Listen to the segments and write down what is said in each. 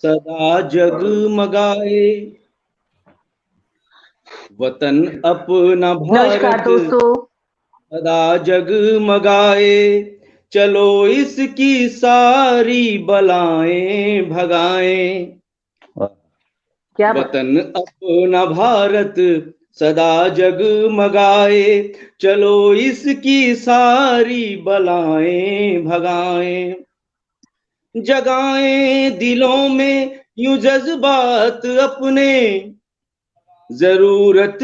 सदा जगमगाए, वतन अपना नमस्कार भारत दोस्तों। सदा जगमगाए, चलो इसकी सारी बलाएं भगाएं। क्या वतन अपना भारत सदा जगमगाए, चलो इसकी सारी बलाएं भगाएं। जगाएं दिलों में यूं जज्बात अपने, जरूरत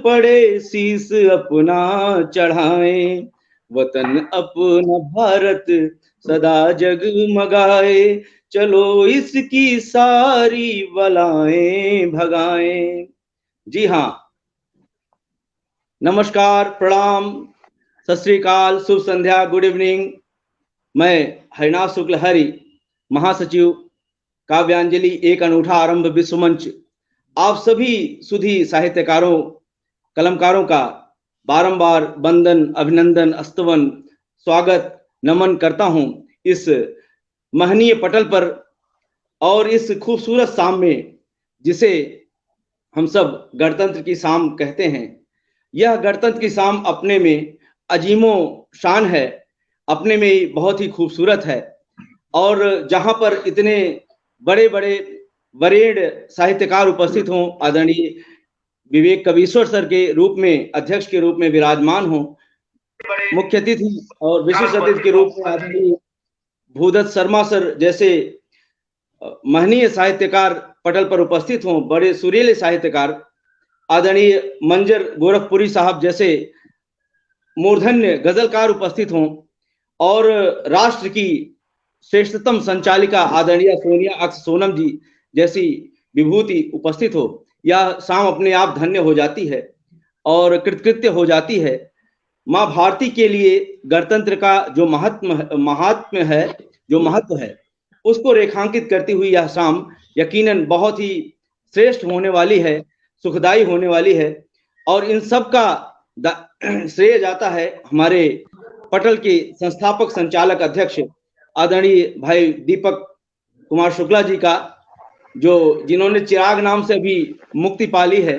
पड़े शीस अपना चढ़ाएं। वतन अपना भारत सदा जगमगाए, चलो इसकी सारी बलाएं भगाएं। जी हाँ, नमस्कार, प्रणाम, सत श्री अकाल, शुभ संध्या, गुड इवनिंग। मैं हरिनाथ शुक्ल हरि, महासचिव काव्यांजलि एक अनूठा आरंभ विश्व मंच, आप सभी सुधी साहित्यकारों, कलमकारों का बारंबार वंदन, अभिनंदन, स्तवन, स्वागत, नमन करता हूं इस महनीय पटल पर और इस खूबसूरत शाम में, जिसे हम सब गणतंत्र की शाम कहते हैं। यह गणतंत्र की शाम अपने में अजीमो शान है, अपने में ही बहुत ही खूबसूरत है। और जहां पर इतने बड़े बड़े वरेण्य साहित्यकार उपस्थित हों, आदरणीय विवेक कवीश्वर सर के रूप में, अध्यक्ष के रूप में विराजमान हों, मुख्य अतिथि और विशिष्ट अतिथि के रूप में आदरणीय भूदत्त शर्मा सर जैसे महनीय साहित्यकार पटल पर उपस्थित हों, बड़े सुरीले साहित्यकार, आदरणीय मंजर गोरखपुरी साहब जैसे मूर्धन्य गजलकार उपस्थित हों, और राष्ट्र की श्रेष्ठतम संचालिका आदरणीय सोनिया अक्ष सोनम जी जैसी विभूति उपस्थित हो, यह शाम अपने आप धन्य हो जाती है और कृतकृत्य हो जाती है। माँ भारती के लिए गणतंत्र का जो महात्म्य है, जो महत्व है, उसको रेखांकित करती हुई यह शाम यकीनन बहुत ही श्रेष्ठ होने वाली है, सुखदाई होने वाली है। और इन सब का श्रेय जाता है हमारे पटल के संस्थापक संचालक अध्यक्ष आदरणीय भाई दीपक कुमार शुक्ला जी का, जिन्होंने चिराग नाम से अभी मुक्ति पाली है,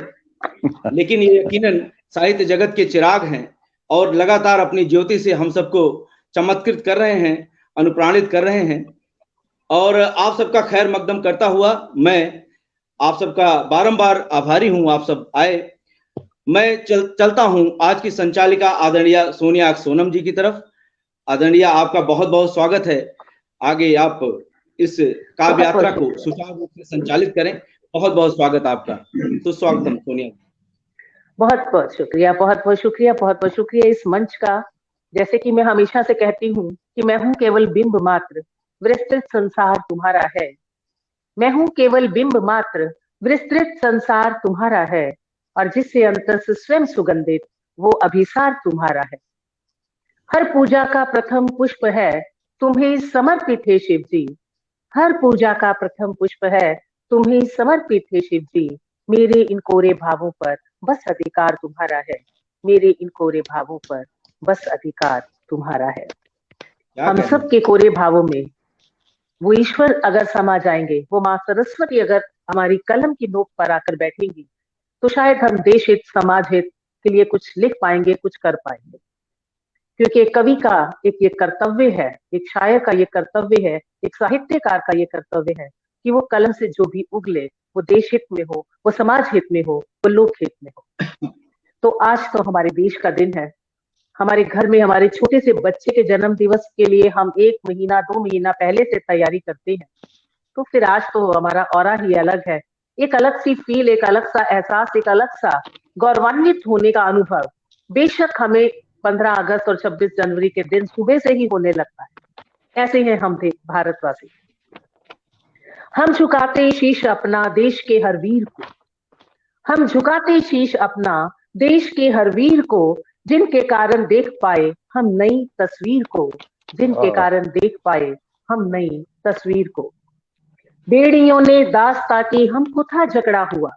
लेकिन ये यकीनन साहित्य जगत के चिराग हैं और लगातार अपनी ज्योति से हम सबको चमत्कृत कर रहे हैं, अनुप्राणित कर रहे हैं। और आप सबका खैर मकदम करता हुआ मैं आप सबका बारंबार आभारी हूं, आप सब आए। मैं चलता हूं आज की संचालिका आदरणीय सोनिया सोनम जी की तरफ। आदरणीय, आपका बहुत बहुत स्वागत है। आगे आप इस काव्य यात्रा को सुचारू रूप से संचालित करें। बहुत बहुत स्वागत आपका, सुस्वागतम सोनिया। बहुत बहुत शुक्रिया, बहुत बहुत शुक्रिया, बहुत बहुत शुक्रिया इस मंच का। जैसे कि मैं हमेशा से कहती हूँ कि मैं हूँ केवल बिंब मात्र, विस्तृत संसार तुम्हारा है। मैं हूँ केवल बिंब मात्र, विस्तृत संसार तुम्हारा है, और जिससे अंतर से स्वयं सुगंधित वो अभिसार तुम्हारा है। हर पूजा का प्रथम पुष्प है तुम्हें समर्पित है शिव जी। हर पूजा का प्रथम पुष्प है तुम्हें समर्पित है शिव जी। मेरे इन कोरे भावों पर बस अधिकार तुम्हारा है। मेरे इन कोरे भावों पर बस अधिकार तुम्हारा है। हम सब के कोरे भावों में वो ईश्वर अगर समा जाएंगे, वो माँ सरस्वती अगर हमारी कलम की नोक पर आकर बैठेंगी, तो शायद हम देश हित, समाज हित के लिए कुछ लिख पाएंगे, कुछ कर पाएंगे। क्योंकि एक कवि का एक ये कर्तव्य है, एक शायर का ये कर्तव्य है, एक साहित्यकार का ये कर्तव्य है कि वो कलम से जो भी उगले वो देश हित में हो, वो समाज हित में हो, वो लोक हित में हो। तो आज तो हमारे देश का दिन है। हमारे घर में हमारे छोटे से बच्चे के जन्म दिवस के लिए हम 1 महीना 2 महीना पहले से तैयारी करते हैं। तो फिर आज तो हमारा औरा ही अलग है। एक अलग सी फील, एक अलग सा एहसास, एक अलग सा गौरवान्वित होने का अनुभव बेशक हमें 15 अगस्त और 26 जनवरी के दिन सुबह से ही होने लगता है। ऐसे हैं हम भारतवासी। हम झुकाते शीश अपना देश के हर वीर को। हम झुकाते शीश अपना देश के हर वीर को, जिनके कारण देख पाए हम नई तस्वीर को। जिनके कारण देख पाए हम नई तस्वीर को। बेड़ियों ने दास्ता की हमको था जकड़ा हुआ।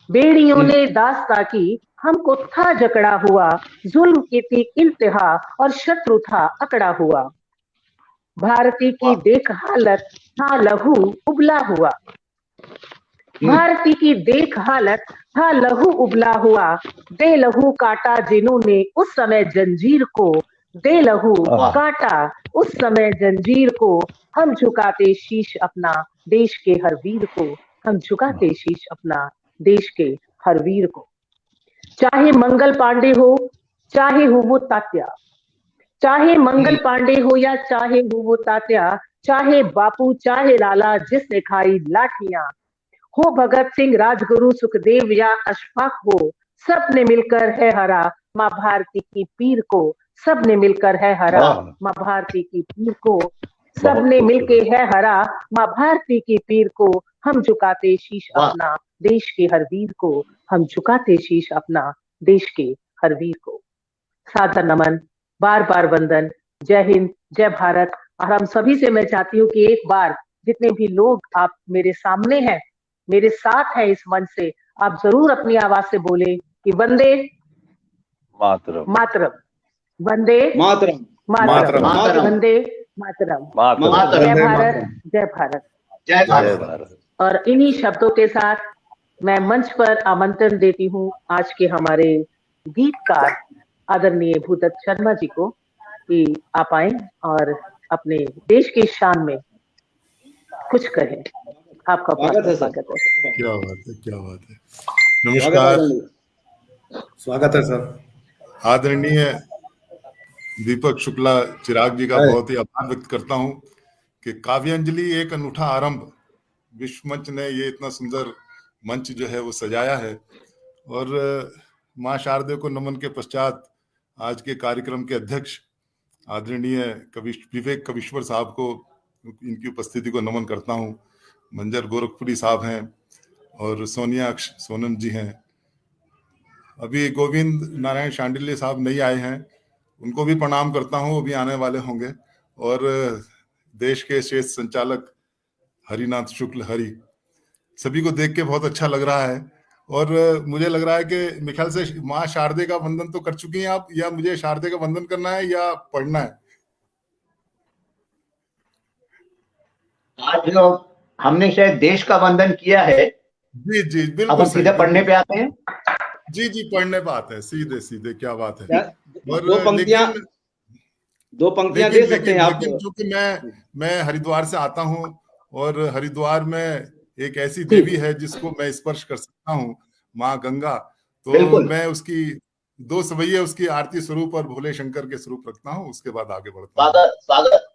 बेड़ियों ने दास्ता की हमको था जकड़ा हुआ। जुल्म की थी इंतहा और शत्रु था अकड़ा हुआ। भारती की देख हालत था लहू उबला हुआ। भारती की देख हालत, था लहू उबला हुआ। दे लहू काटा जिन्होंने उस समय जंजीर को, दे लहू काटा उस समय जंजीर को। हम झुकाते शीश अपना देश के हर वीर को, हम झुकाते शीश अपना देश के हर वीर को। चाहे मंगल पांडे हो, चाहे हो वो तात्या, चाहे मंगल पांडे हो या चाहे हो वो तात्या, चाहे बापू चाहे लाला जिसने खाई लाठियां, हो भगत सिंह राजगुरु सुखदेव या अशफाक हो, सबने मिलकर है हरा माँ भारती की पीर को, सबने मिलकर है हरा माँ भारती की पीर को, सबने मिलके है हरा माँ भारती की पीर को। हम झुकाते शीश अपना देश के हर वीर को, हम झुकाते शीश अपना देश के हर वीर को। सादर नमन, बार बार वंदन, जय हिंद, जय भारत। और हम सभी से मैं चाहती हूँ कि एक बार जितने भी लोग आप मेरे सामने हैं, मेरे साथ है इस मंच से, आप जरूर अपनी आवाज से बोले कि वंदे मातरम, मातरम, वंदे मातरम, मातरम, वंदे मातरम, जय भारत, जय भारत, जय भारत। और इन्हीं शब्दों के साथ मैं मंच पर आमंत्रण देती हूँ आज के हमारे गीतकार आदरणीय भूदत्त शर्मा जी को कि आप आए और अपने देश की शान में कुछ कहें। आपका स्वागत है सर। क्या बात है, क्या बात है। नमस्कार, स्वागत है सर। आदरणीय दीपक शुक्ला चिराग जी का बहुत ही आभार व्यक्त करता हूं कि काव्यांजलि एक अनूठा आरंभ, विश्व मंच ने ये इतना सुंदर मंच जो है वो सजाया है। और माँ शारदे को नमन के पश्चात आज के कार्यक्रम के अध्यक्ष आदरणीय विवेक कविश्वर साहब को, इनकी उपस्थिति को नमन करता हूँ। मंजर गोरखपुरी साहब हैं और सोनिया सोनन जी हैं। अभी गोविंद नारायण शांडिल्य साहब नहीं आए हैं, उनको भी प्रणाम करता हूँ, वो भी आने वाले होंगे। और देश के श्रेष्ठ संचालक हरिनाथ शुक्ल हरि, सभी को देख के बहुत अच्छा लग रहा है। और मुझे लग रहा है कि मेरे ख्याल से माँ शारदे का वंदन तो कर चुकी हैं आप, या मुझे शारदे का वंदन करना है या पढ़ना है? आज जो हमने शायद देश का वंदन किया है। जी जी बिल्कुल। अब हम सीधे पढ़ने पे आते हैं। जी जी, पढ़ने पे आते हैं सीधे सीधे। क्या बात है। और दो पंक्तियां दे सकते हैं आप। लेकिन चूंकि मैं हरिद्वार से आता हूँ और हरिद्वार में एक ऐसी देवी है जिसको मैं स्पर्श कर सकता हूँ, माँ गंगा, तो मैं उसकी दो सवैये उसकी आरती स्वरूप और भोले शंकर के स्वरूप रखता हूँ। उसके बाद आगे बढ़ता हूँ। स्वागत।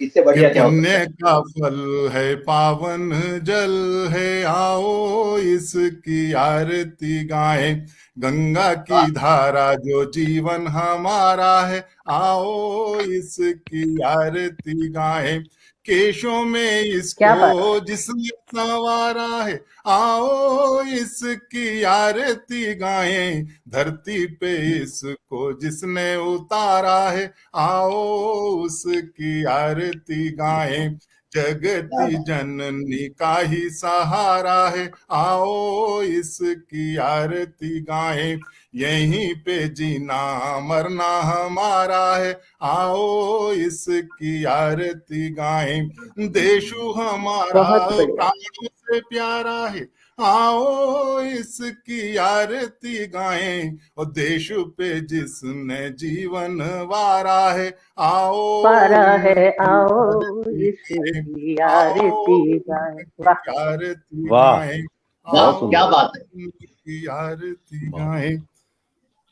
इससे बढ़िया क्या हो सकता है? पुण्य का फल है पावन जल है, आओ इसकी आरती गाएं। गंगा की धारा जो जीवन हमारा है, आओ इसकी आरती गाएं। केशों में इसको जिसने संवारा है, आओ इसकी आरती गाएं। धरती पे इसको जिसने उतारा है, आओ उसकी आरती गाएं। जगती जननी का ही सहारा है, आओ इसकी आरती गाएं। यहीं पे जीना मरना हमारा है, आओ इसकी आरती गाएं। देशु हमारा प्राणों से प्यारा है, आओ इसकी आरती गाएं। और देश पे जिसने जीवन वारा है, आओ इसकी आरती गाएं। गाएं। क्या बात है। आरती गाएं।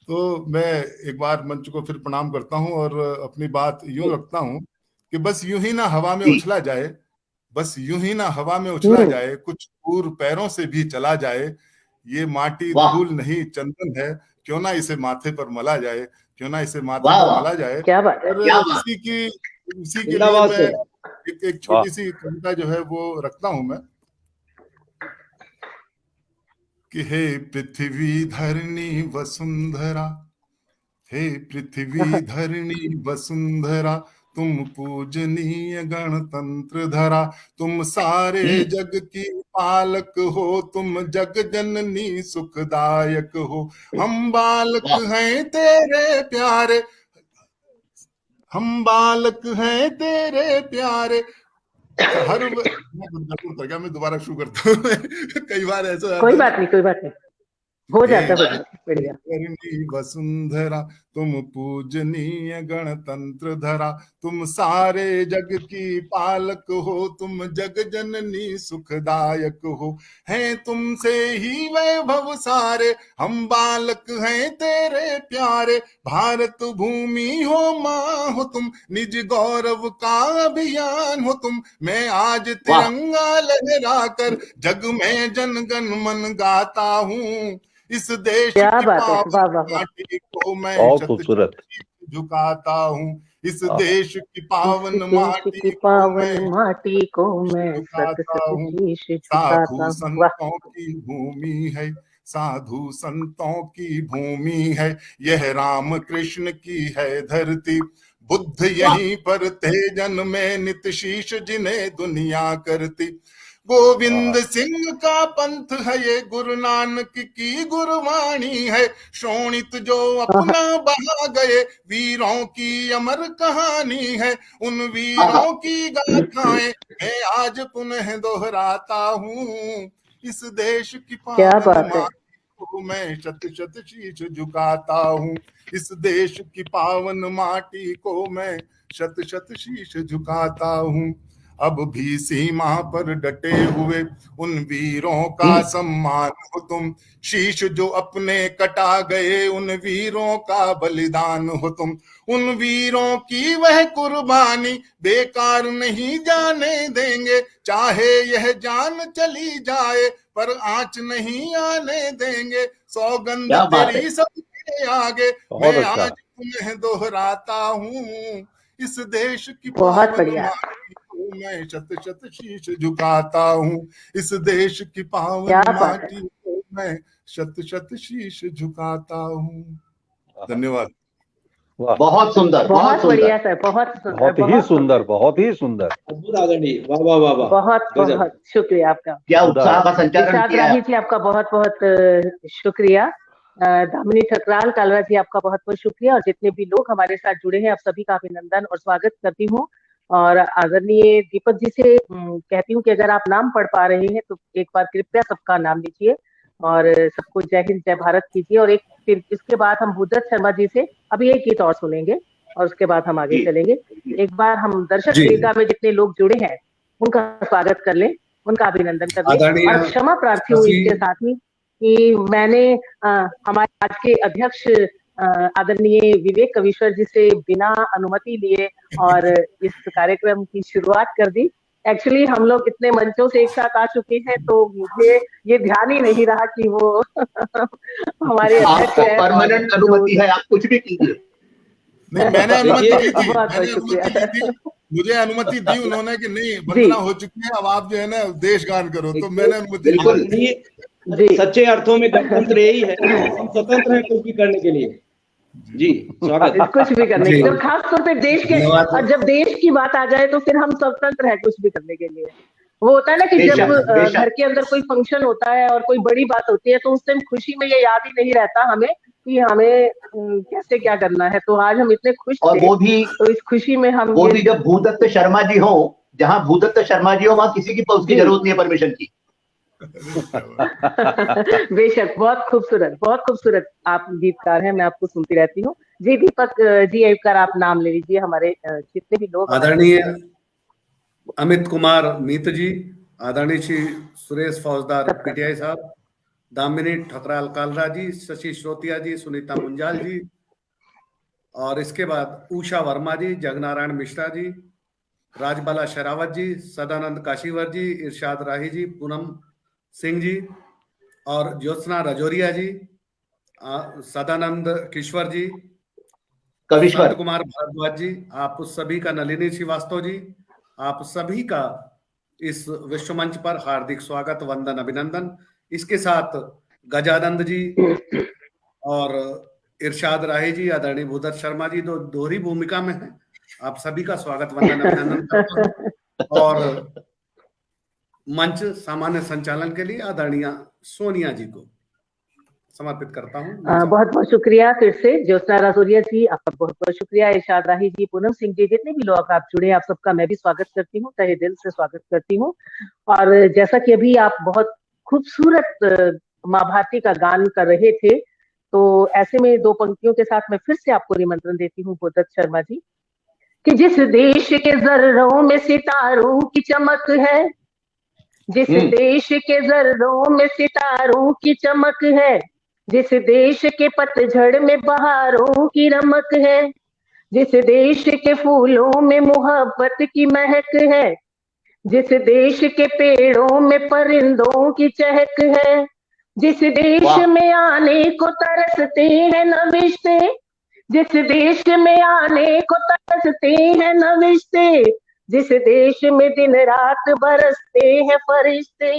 तो मैं एक बार मंच को फिर प्रणाम करता हूं और अपनी बात यूं रखता हूं कि बस यूं ही ना हवा में उछला जाए, बस यूं ही ना हवा में उछला जाए, कुछ दूर पैरों से भी चला जाए। ये माटी धूल नहीं चंदन है, क्यों ना इसे माथे पर मला जाए, क्यों ना इसे माथे पर मला जाए। क्या बात है। और उसी के लिए मैं एक छोटी सी कविता जो है वो रखता हूं मैं कि हे पृथ्वी धरणी वसुंधरा, हे पृथ्वी धरणी वसुंधरा, तुम पूजनीय गणतंत्र धरा। तुम सारे जग की पालक हो, तुम जग जननी सुखदायक हो। हम बालक हैं तेरे प्यारे, हम बालक हैं तेरे प्यारे, हर मैं दोबारा शुरू करता हूँ। कई बार ऐसा कोई बात नहीं, हो जाता है बढ़िया। करनी वसुंधरा तुम पूजनीय गणतंत्र धरा, तुम सारे जग की पालक हो, तुम जग जननी सुखदायक हो, हैं तुमसे ही वैभव सारे, हम बालक हैं तेरे प्यारे, भारत भूमि हो माँ हो तुम, निज गौरव का अभियान हो तुम, मैं आज तिरंगा लहरा कर जग में जन गण मन गाता हूँ, इस देश क्या की बात है, पावन वाह वाह वाह, माटी को मैं बहुत शत खूबसूरत। शत झुकाता हूँ, इस हाँ। देश की पावन इस देश माटी की को पावन मैं माटी को मैं सत झुकाता सत हूँ, शीश साधु झुकाता हूँ। वाह, संतों की भूमि है, साधु संतों की भूमि है, यह राम कृष्ण की है धरती, बुद्ध यहीं पर थे जन्मे, नित शीश जिन्हें दुनिया करती, गोविंद सिंह का पंथ है ये, गुरु नानक की गुरबाणी है, शोणित जो अपना बहा गए, वीरों की अमर कहानी है, उन वीरों की गाथाएं मैं आज पुनः दोहराता हूँ, इस देश की क्या पावन बात है, माटी को मैं शत शत शीश झुकाता हूँ, इस देश की पावन माटी को मैं शत शत शीश झुकाता हूँ, अब भी सीमा पर डटे हुए उन वीरों का सम्मान हो तुम, शीश जो अपने कटा गए उन वीरों का बलिदान हो तुम, उन वीरों की वह कुर्बानी बेकार नहीं जाने देंगे, चाहे यह जान चली जाए पर आंच नहीं आने देंगे, सौगंध तेरी सबके आगे मैं आज तुम्हें दोहराता हूँ, इस देश की बहुत पावन बढ़िया, माटी को मैं शत शत शीश झुकाता हूँ, इस देश की क्या पावन बात है, माटी को मैं शत शत शीश झुकाता हूँ। धन्यवाद। वाह, बहुत सुंदर, बहुत बढ़िया सर, बहुत सुंदर, बहुत ही सुंदर। अद्भुत आदरणीय, वाह वाह वाह वाह, बहुत गजब। बहुत शुक्रिया आपका, क्या उत्साह का संचालन इरशाद किया राही है। जी आपका बहुत बहुत शुक्रिया, दामिनी ठकराल कालरा जी आपका बहुत बहुत शुक्रिया, और जितने भी लोग हमारे साथ जुड़े हैं आप सभी का अभिनंदन और स्वागत करती हूँ, और आदरणीय दीपक जी से कहती हूँ कि अगर आप नाम पढ़ पा रहे हैं तो एक बार कृपया सबका नाम लीजिए और सबको जय हिंद जय भारत कीजिए, और फिर इसके बाद हम भूदत्त शर्मा जी से अभी एक गीत और सुनेंगे और उसके बाद हम आगे चलेंगे। एक बार हम दर्शक वेदिका में जितने लोग जुड़े हैं उनका स्वागत कर लें, उनका अभिनंदन कर लें, और क्षमा प्रार्थी हूँ इसके साथ ही कि मैंने हमारे आज के अध्यक्ष आदरणीय विवेक कविश्वर जी से बिना अनुमति लिए और इस कार्यक्रम की शुरुआत कर दी। एक्चुअली हम लोग इतने मंचों से एक साथ आ चुके हैं तो मुझे ये ध्यान ही नहीं रहा कि वो हमारे अध्यक्ष है। परमानेंट अनुमति है, आप कुछ भी कीजिए। नहीं, मैंने अनुमति दी थी, मुझे अनुमति दी उन्होंने कि नहीं वंदना हो चुकी है, अब आप जो है ना देश गान करो, तो मैंने अनुमति दी। सच्चे अर्थों में गणतंत्र यही है, हम स्वतंत्र हैं कुछ भी करने के लिए। जी स्वागत। कुछ भी करने के लिए, खास तौर पे देश के, और जब देश की बात आ जाए तो फिर हम स्वतंत्र है कुछ भी करने के लिए। वो होता है ना कि जब घर के अंदर कोई फंक्शन होता है और कोई बड़ी बात होती है तो उस टाइम खुशी में ये याद ही नहीं रहता हमें कि हमें कैसे क्या करना है, तो आज हम इतने खुश और थे, वो भी तो इस खुशी में हम वो भी जब भूदत्त शर्मा जी हो, जहाँ भूदत्त शर्मा जी हो वहाँ किसी की उसकी जरूरत नहीं है परमिशन की। बेशक, बहुत खूबसूरत आप गीतकार हैं, मैं आपको सुनती रहती हूँ। जी दीपक जी एक बार आप नाम ले लीजिए, हमारे जितने भी लोग। आदरणीय अमित कुमार मीत जी, आदरणीय श्री सुरेश फौजदार पीटीआई साहब, दामिनी ठकराल कालरा जी, शशि श्रोतिया जी, सुनीता मुंजाल जी, और इसके बाद उषा वर्मा जी, जगनारायण मिश्रा जी, राजबाला शेरावत जी, सदानंद काशीवर जी, इरशाद राही जी, पूनम सिंह जी, और ज्योत्सना राजौरिया जी, सदानंद किश्वर जी, संत कुमार भारद्वाज जी, आप सभी का, नलिनी श्रीवास्तव जी, आप सभी का इस विश्व मंच पर हार्दिक स्वागत, वंदन, अभिनंदन। इसके साथ गजानंद जी और इरशाद राही जी, आदरणीय भूदत्त शर्मा जी दोहरी भूमिका में हैं, आप सभी का स्वागत, वंदन, अभिनंदन करता हूं। और मंच सामान्य संचालन के लिए आदरणीय सोनिया जी को। समर्पित करता हूँ। बहुत बहुत शुक्रिया फिर से ज्योत्सना राजौरिया जी, आपका बहुत बहुत शुक्रिया। इरशाद राही जी, पूनम सिंह जी, जितने भी लोग आप जुड़े, आप सबका मैं भी स्वागत करती हूँ, तहे दिल से स्वागत करती हूँ। और जैसा कि अभी आप बहुत खूबसूरत माँ भारती का गान कर रहे थे, तो ऐसे में दो पंक्तियों के साथ मैं फिर से आपको निमंत्रण देती हूँ भूदत्त शर्मा जी, कि जिस देश के जर्रों में सितारों की चमक है, जिस देश के जर्रों में सितारों की चमक है, जिस देश के पतझड़ में बहारों की रमक है, जिस देश के फूलों में मोहब्बत की महक है, जिस देश के पेड़ों में परिंदों की चहक है, जिस देश में आने को तरसते हैं नविश्ते, जिस देश में आने को तरसते हैं नविश्ते, जिस देश में दिन रात बरसते हैं फरिश्ते,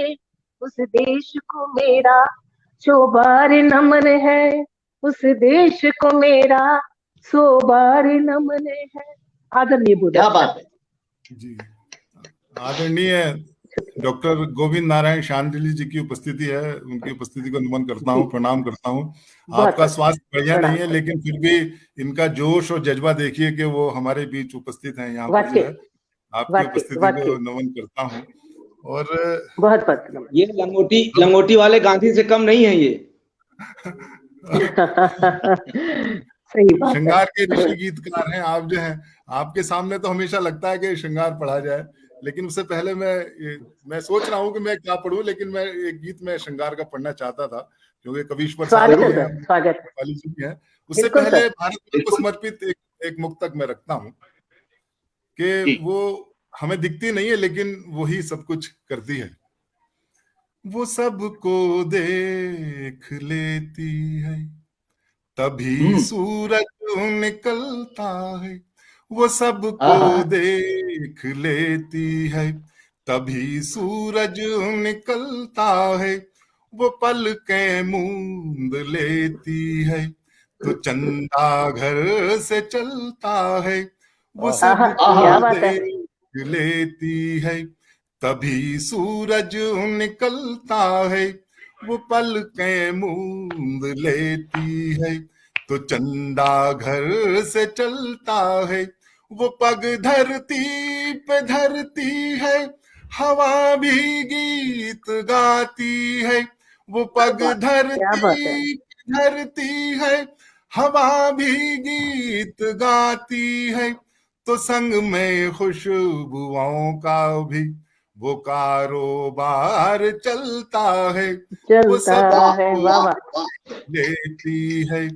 उस देश को मेरा सोबार नमन है, उस देश को मेरा सोबार नमन है। आदरणीय भूदत्त। क्या बात है जी, आदरणीय डॉक्टर गोविंद नारायण शांडिल्य जी की उपस्थिति है, उनकी उपस्थिति को नमन करता हूँ, प्रणाम करता हूँ। आपका स्वास्थ्य बढ़िया नहीं है, लेकिन फिर भी इनका जोश और जज्बा देखिए कि वो हमारे बीच उपस्थित हैं यहाँ पर जो है। आपकी उपस्थिति को नमन करता हूँ। और बहुत बहुत ये लंगोटी वाले गांधी से कम नहीं है ये। सही बात है। श्रृंगार के ऋषि गीतकार हैं आप जो हैं। आपके सामने तो हमेशा लगता है कि श्रृंगार पढ़ा जाए, लेकिन उससे पहले मैं सोच रहा हूँ कि मैं क्या पढ़ूं, लेकिन मैं एक गीत में श्रृंगार का पढ़ना चाहता था, क्योंकि कवीश्वर साहब जी हैं, वाली जी हैं। उससे पहले भारत को समर्पित एक मुक्तक में रखता हूँ कि वो हमें दिखती नहीं है, लेकिन वही सब कुछ करती है। वो सबको देख लेती है, तभी सूरज निकलता है। वो सबको देख लेती है, तभी सूरज निकलता है। वो पलकें मूंद लेती है, तो चंदा घर से चलता है। वो सबको देख लेती है, तभी सूरज निकलता है। वो पलकें मूंद लेती है, तो चंदा घर से चलता है। वो पग धरती पे धरती है, हवा भी गीत गाती है। वो पग धरती धरती है, हवा भी गीत गाती है। तो संग में खुशबुओं का भी वो कारोबार चलता है। वो सब लेती है,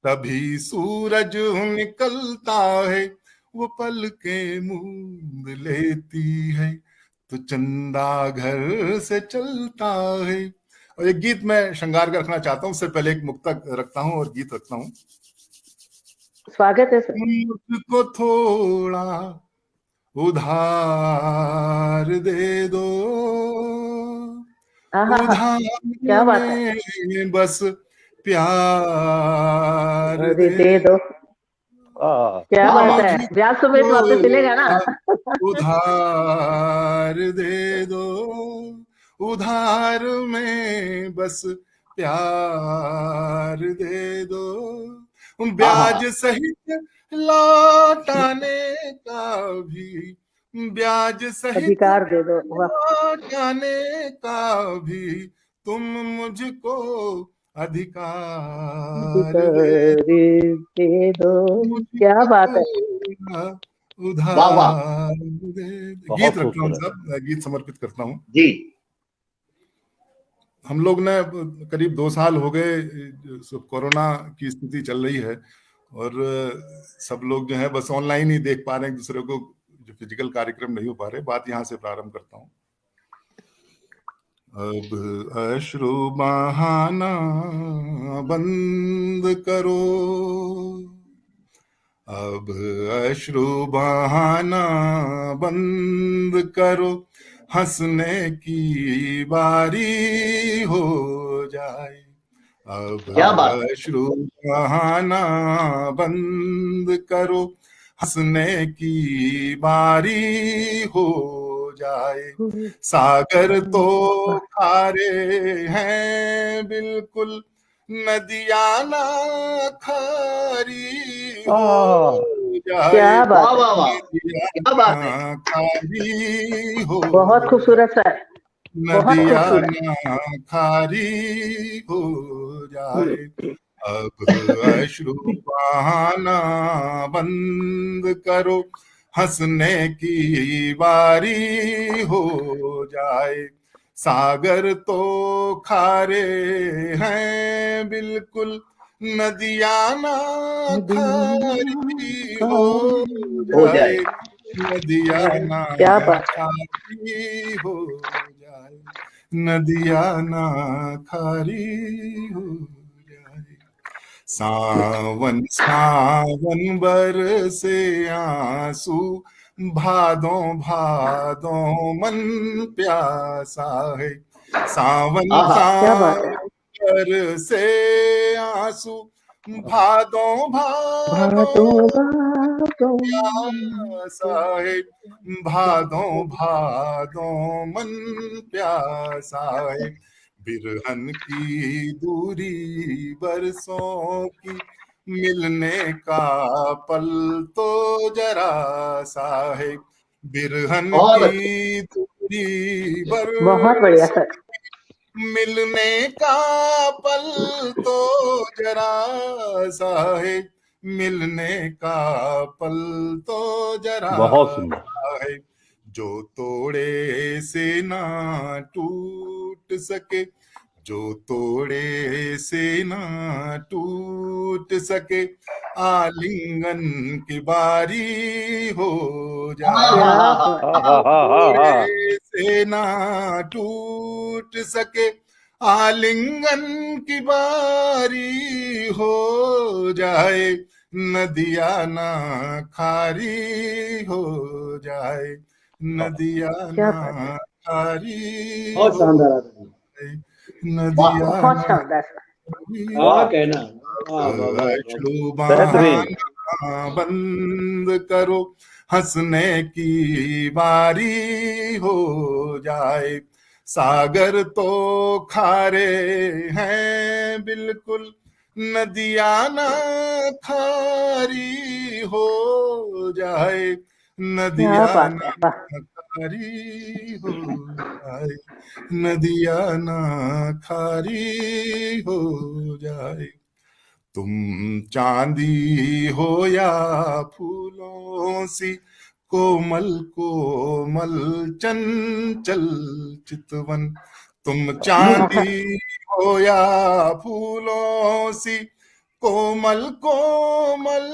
तभी सूरज निकलता है। वो पलकें मूंद लेती है, तो चंदा घर से चलता है। और एक गीत मैं श्रृंगार का रखना चाहता हूँ, उससे पहले एक मुक्तक रखता हूँ और गीत रखता हूँ। स्वागत है सर। मुझको थोड़ा उधार दे दो, उधार में बस प्यार दे दो। क्या बात है, ब्याज समेत वापस मिलेगा ना। उधार दे दो, उधार में बस प्यार दे दो। ब्याज सहित लौटाने का भी, ब्याज सहित अधिकार दे दो, लौटाने का भी तुम मुझको अधिकार दे दो। क्या बात है, उधार दे। गीत रखता हूँ साहब, गीत समर्पित करता हूँ जी। हम लोग ने करीब 2 साल हो गए, कोरोना की स्थिति चल रही है और सब लोग जो है बस ऑनलाइन ही देख पा रहे हैं एक दूसरे को, जो फिजिकल कार्यक्रम नहीं हो पा रहे। बात यहाँ से प्रारंभ करता हूँ। अब अश्रु बहाना बंद करो, अब अश्रु बहाना बंद करो, हंसने की बारी हो जाए। अब अश्रु बहाना बंद करो, हंसने की बारी हो जाए। सागर तो खारे हैं बिल्कुल, नदियां ना खारी हो क्या जाए, बात वाह है, वाह वाह, नदियां क्या बात है। ना खारी हो बहुत खूबसूरत सर, बहुत नदियां खूबसूरत। ना खारी हो जाए, अब अश्रु बहाना बंद करो, हंसने की बारी हो जाए। सागर तो खारे हैं बिल्कुल, नदियां ना खारी हो हो जाए, जाए। नदियां ना क्या बात है, खारी हो जाए, नदियां ना खारी हो जाए। सावन सावन बरसे आंसू, भादों भादों मन प्यासा है। सावन आहा, क्या बात है। सावन बरसे आंसू, भादों भादों भादों भादों, प्यासा है। भादों भादों मन प्यासा है। बिरहन की दूरी बरसों की, मिलने का पल तो जरा सा है। बिरहन बहुत अच्छे। की दूरी बहुत बढ़िया बरसों, सर। मिलने का पल तो जरा सा है, मिलने का पल तो जरा बहुत सुंदर। सा है। जो तोड़े से ना टूट सके, जो तोड़े से ना टूट सके, आलिंगन की बारी हो जाए। क्या आहा, बात है, हा हा हा हा। थोड़े से ना टूट सके, आलिंगन की बारी हो जाए, नदिया ना खारी हो जाए, नदिया क्या ना बात है, खारी बहुत हो शानदार आदमी। जाए, वाह नदिया बहुत ना शानदार सर। खारी क्या वाह, कहना। वाह वाह वाह वाह। अश्रु बेहतरीन। बहाना बंद करो, हंसने की बारी हो जाए। सागर तो खारे हैं बिल्कुल, नदियां ना खारी हो जाए, क्या नदियां बात ना है, वाह। खारी हो जाए, नदियां ना खारी हो जाए। तुम चांदी हो या फूलों सी, कोमल कोमल चंचल चितवन। तुम चांदी हो या फूलों सी, कोमल कोमल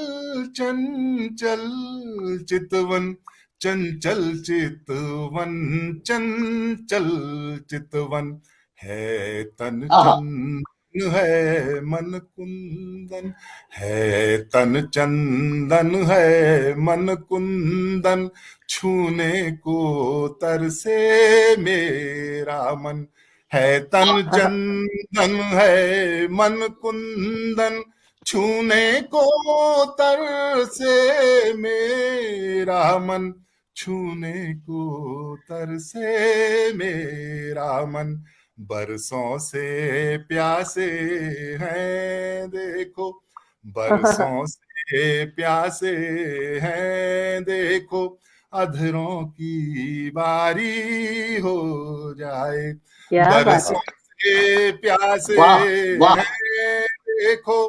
चंचल चितवन। चंचल चितवन, चंचल चितवन, है तन आहा, चंदन है मन कुंदन, है तन चंदन है मन कुंदन, छूने को तरसे मेरा मन। है तन चंदन है मन कुंदन, छूने को तरसे मेरा मन, छूने को तरसे मेरा मन। बरसों से प्यासे हैं देखो, बरसों से प्यासे हैं देखो, अधरों की बारी हो जाए। क्या बात बरसों है, से प्यासे वाह वाह, हैं देखो,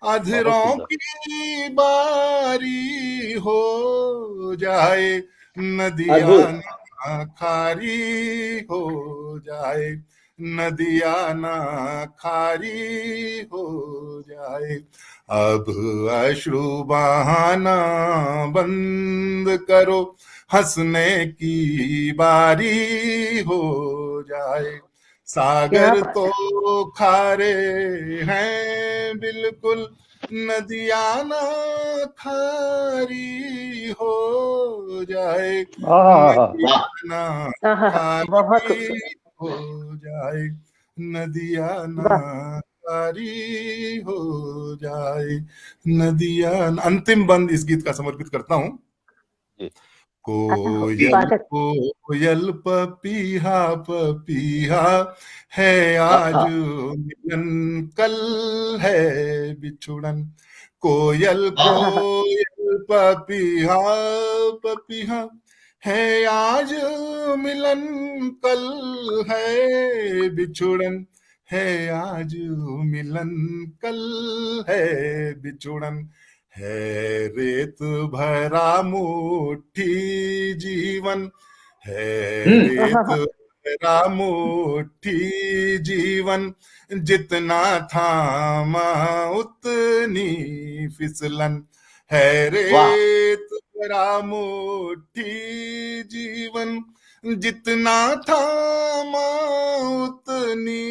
बहुत अधरों सुंदर। की बारी हो जाए, नदिया अद्भुत। ना खारी हो जाए, नदिया ना खारी हो जाए। अब अश्रु बहाना बंद करो, हंसने की बारी हो जाए। क्या सागर बात तो है, खारे हैं बिल्कुल, नदिया ना खारी हो जाए, आहा, नदिया वाह, ना आहा, बहुत खारी खूबसूरत, हो जाए, नदिया ना वाह। खारी हो जाए, नदिया। अंतिम बंद इस गीत का समर्पित करता हूं। जी। कोयल स्वागत। कोयल पपीहा पपीहा है आज मिलन, कल है बिछुड़न। कोयल कोयल पपीहा पपीहा है आज मिलन, कल है बिछुड़न। है आज मिलन, कल है बिछुड़न। है रेत भरा मुट्ठी जीवन, है रेत भरा मुट्ठी जीवन। जितना थामा उतनी फिसलन। है रेत भरा मुट्ठी जीवन, जितना थामा उतनी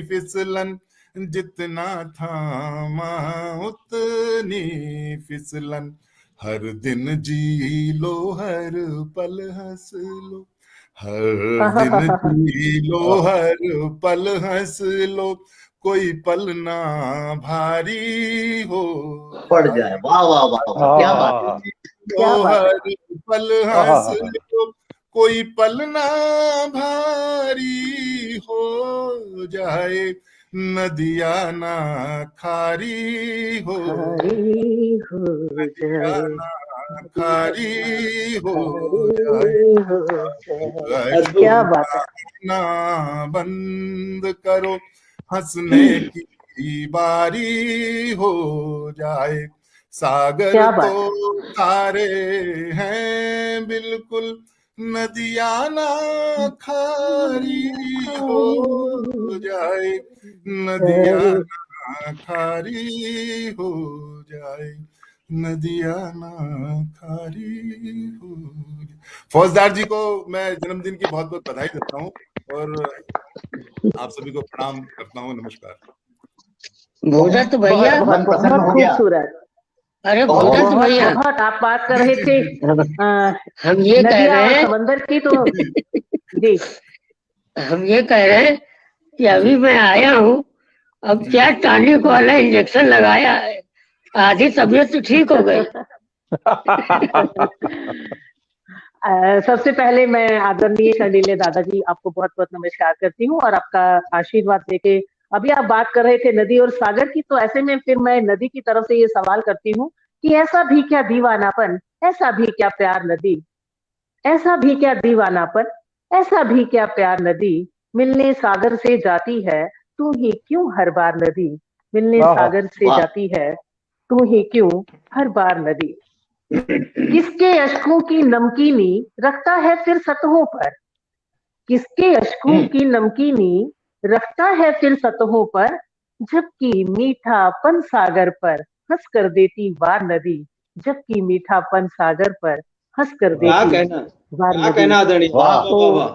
फिसलन। जितना थामा उतनी फिसलन। हर दिन जी लो, हर पल हंस लो। हर दिन जी लो, हर पल हंस लो। कोई पल ना भारी हो पड़ जाए। वाह वाह वाह वाह, क्या बात है। हर पल हंस लो। कोई पल ना भारी हो जाए। नदिया ना खारी हो नदिया ना खारी हो जाए। क्या बात है। ना बंद करो, हंसने की बारी हो जाए। सागर तो तारे हैं बिल्कुल, नदिया ना खारी हो जाए। नदिया ना खारी हो जाए। नदिया ना खारी हो जाए। फौजदार जी को मैं जन्मदिन की बहुत बहुत बधाई देता हूँ और आप सभी को प्रणाम करता हूँ। नमस्कार। भूदत्त भैया, मन प्रसन्न हो गया। खूबसूरत। अरे भूदत्त भैया, बहुत आप बात कर रहे थे हम ये कह रहे हैं समंदर की, तो जी हम ये कह रहे हैं कि अभी मैं आया हूँ, अब क्या टॉनिक वाला इंजेक्शन लगाया है, आधी तबीयत तो ठीक हो गई। सबसे पहले मैं आदरणीय शर्मिले दादाजी आपको बहुत बहुत नमस्कार करती हूँ और आपका आशीर्वाद देके अभी आप बात कर रहे थे नदी और सागर की, तो ऐसे में फिर मैं नदी की तरफ से ये सवाल करती हूँ कि ऐसा भी क्या दीवानापन, ऐसा भी क्या प्यार नदी, ऐसा भी क्या दीवानापन, ऐसा भी क्या प्यार नदी, मिलने सागर से जाती है तू ही क्यों हर बार नदी, मिलने सागर से जाती है तू ही क्यों हर बार नदी। किसके अश्कों की नमकीनी रखता है फिर सतहों पर, किसके अश्कों की नमकीनी रखता है फिर सतहों पर, जबकि मीठापन सागर पर हंस कर देती वार नदी, जबकि मीठापन सागर पर हंस कर क्या देती कहना, वार क्या नदी। कहना आदरणीय। वाह वाह वाह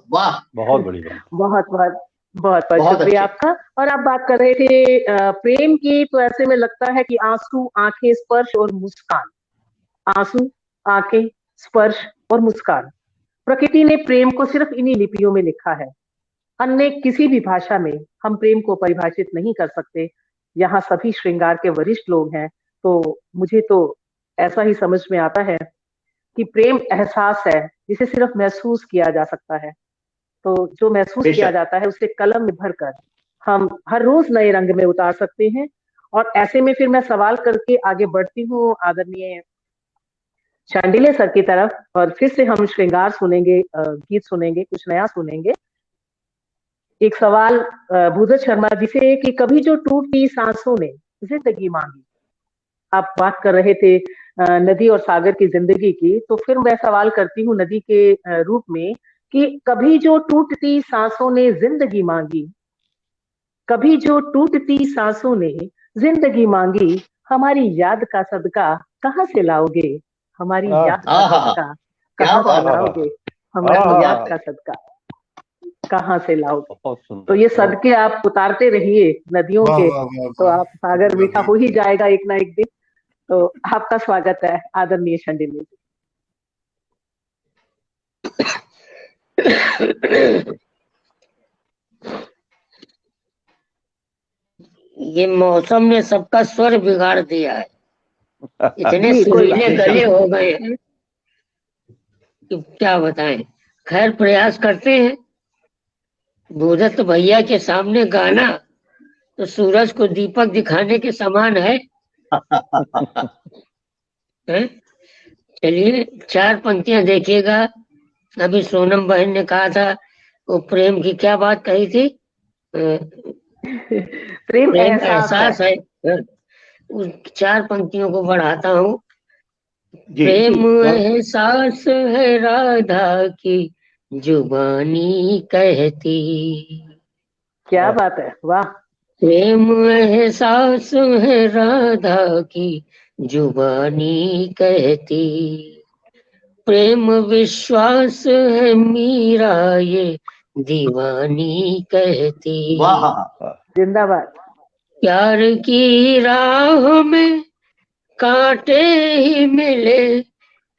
वाह, बहुत बढ़िया। बहुत बहुत बहुत बहुत बहुत शुक्रिया अच्छे। आपका। और आप बात कर रहे थे प्रेम की, तो ऐसे में लगता है कि आंसू, आंखें, स्पर्श और मुस्कान, आंसू, आंखें, स्पर्श और मुस्कान, प्रकृति ने प्रेम को सिर्फ इन्हीं लिपियों में लिखा है। अन्य किसी भी भाषा में हम प्रेम को परिभाषित नहीं कर सकते। यहाँ सभी श्रृंगार के वरिष्ठ लोग हैं, तो मुझे तो ऐसा ही समझ में आता है कि प्रेम एहसास है जिसे सिर्फ महसूस किया जा सकता है। तो जो महसूस किया जाता है उसे कलम में भरकर हम हर रोज नए रंग में उतार सकते हैं। और ऐसे में फिर मैं सवाल करके आगे बढ़ती हूँ आदरणीय शांडिल्य सर की तरफ, और फिर से हम श्रृंगार सुनेंगे, गीत सुनेंगे, कुछ नया सुनेंगे। एक सवाल भूदत्त शर्मा जी से कि कभी जो टूटती सांसों ने जिंदगी मांगी, आप बात कर रहे थे नदी और सागर की जिंदगी की, तो फिर मैं सवाल करती हूँ नदी के रूप में कि कभी जो टूटती सांसों ने जिंदगी मांगी, कभी जो टूटती सांसों ने जिंदगी मांगी, हमारी याद का सदका कहाँ से लाओगे, हमारी याद का सदका कहाँ से लाओगे, हमारी याद का सदका कहाँ से लाओगे। तो ये सदके आप उतारते रहिए नदियों के, तो आप सागर मीठा हो ही जाएगा एक ना एक दिन। तो आपका स्वागत है आदरणीय शांडिल्य जी। ये मौसम ने सबका स्वर बिगाड़ दिया है, इतने सुरीले गले हो गए हैं। कि क्या बताएं। खैर प्रयास करते हैं। भूदत्त भैया के सामने गाना तो सूरज को दीपक दिखाने के समान है, हैं? चलिए 4 पंक्तियां देखिएगा। अभी सोनम बहन ने कहा था वो प्रेम की क्या बात कही थी, प्रेम प्रेम एहसास है। एहसास है। उस 4 पंक्तियों को बढ़ाता हूँ। जी प्रेम एहसास है राधा की जुबानी कहती, क्या बात है, वाह। प्रेम एहसास है राधा की जुबानी कहती, प्रेम विश्वास है मीरा ये दीवानी कहती, वाह। जिंदाबाद। प्यार की राह में कांटे ही मिले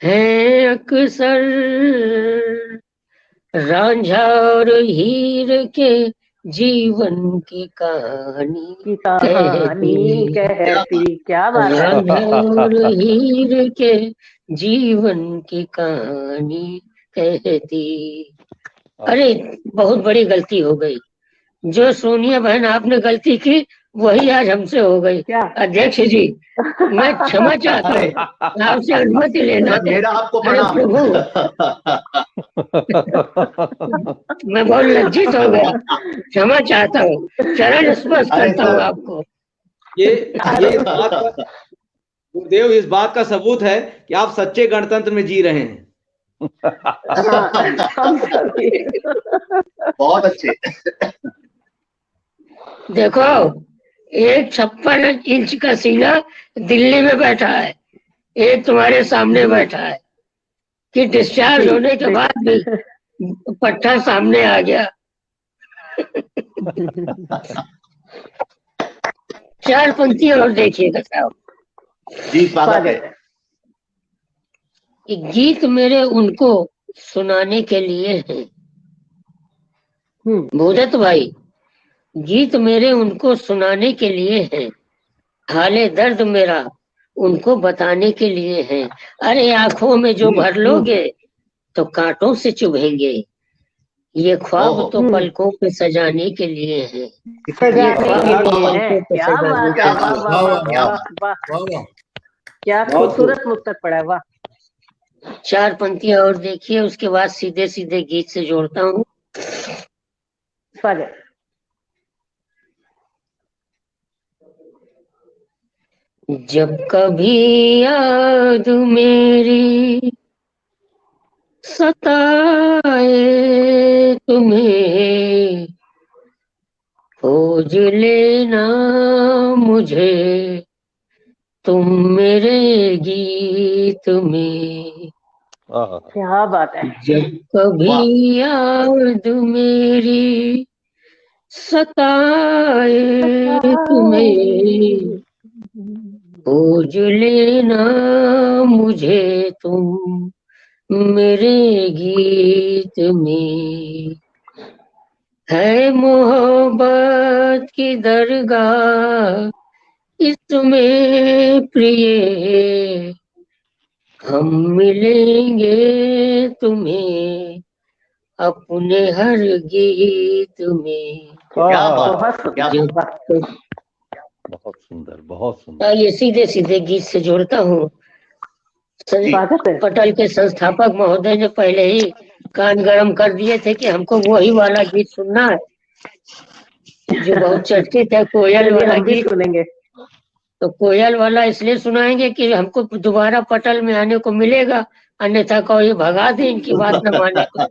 हैं अक्सर, रांझा और हीर के जीवन की कहानी की कहानी कहती, क्या बात है। रांझा और हीर के जीवन की कहानी कहती। अरे बहुत बड़ी गलती हो गई। जो सोनिया बहन आपने गलती की वही आज हमसे हो गई। क्या? अध्यक्ष जी मैं क्षमा चाहता हूँ, आपसे अनुमति लेना है। मेरा आपको अरे प्रणाम। प्रभु मैं बहुत लज्जित हो गया, क्षमा चाहता हूँ, चरण स्पर्श अरे करता हूँ सर, आपको। ये इस बात का गुरुदेव, इस बात का सबूत है कि आप सच्चे गणतंत्र में जी रहे हैं। हाँ, हम सभी। बहुत अच्छे। देखो 156 इंच का सीना दिल्ली में बैठा है, एक तुम्हारे सामने बैठा है कि डिस्चार्ज होने के बाद भी पट्टा सामने आ गया। 4 पंक्तियां और देखिएगा साहब। जी स्वागत है। कि गीत मेरे उनको सुनाने के लिए हैं, भूदत्त भाई गीत मेरे उनको सुनाने के लिए हैं, हाले दर्द मेरा उनको बताने के लिए हैं। अरे आंखों में जो भर लोगे तो कांटों से चुभेंगे, ये ख्वाब ओहो। तो पलकों पे सजाने के लिए हैं, ये सजाने ख्वाब के तो लिए है। पलकों पे क्या सजाने बात के है, क्या वाह लिए। वाह वाह क्या वाह वाह, वाह। क्या बहुत खूबसूरत मुक्तक पड़ा है, वाह। 4 पंक्तियां और देखिए, उसके बाद सीधे सीधे गीत से जोड़ता हूँ। स्वागत। जब कभी याद मेरी सताए तुम्हें, खोज लेना मुझे तुम मेरे गीत में। क्या बात है। जब कभी याद मेरी सताए तुम्हें, खोज लेना मुझे तुम मेरे गीत में। है मोहब्बत की दरगाह इसमें प्रिय, हम मिलेंगे तुम्हें अपने हर गीत में। क्या बात, बहुत क्या जब बात। बहुत सुंदर, बहुत सुंदर। ये सीधे सीधे गीत से जोड़ता हूँ। स्वागत है। पटल के संस्थापक महोदय ने पहले ही कान गरम कर दिए थे कि हमको वही वाला गीत सुनना है जो बहुत चर्चित है, कोयल चलिए वाला हम भी गीत। सुनेंगे। तो कोयल वाला इसलिए सुनाएंगे कि हमको दोबारा पटल में आने को मिलेगा, अन्यथा कोई भगा दे इनकी बात न माने तो।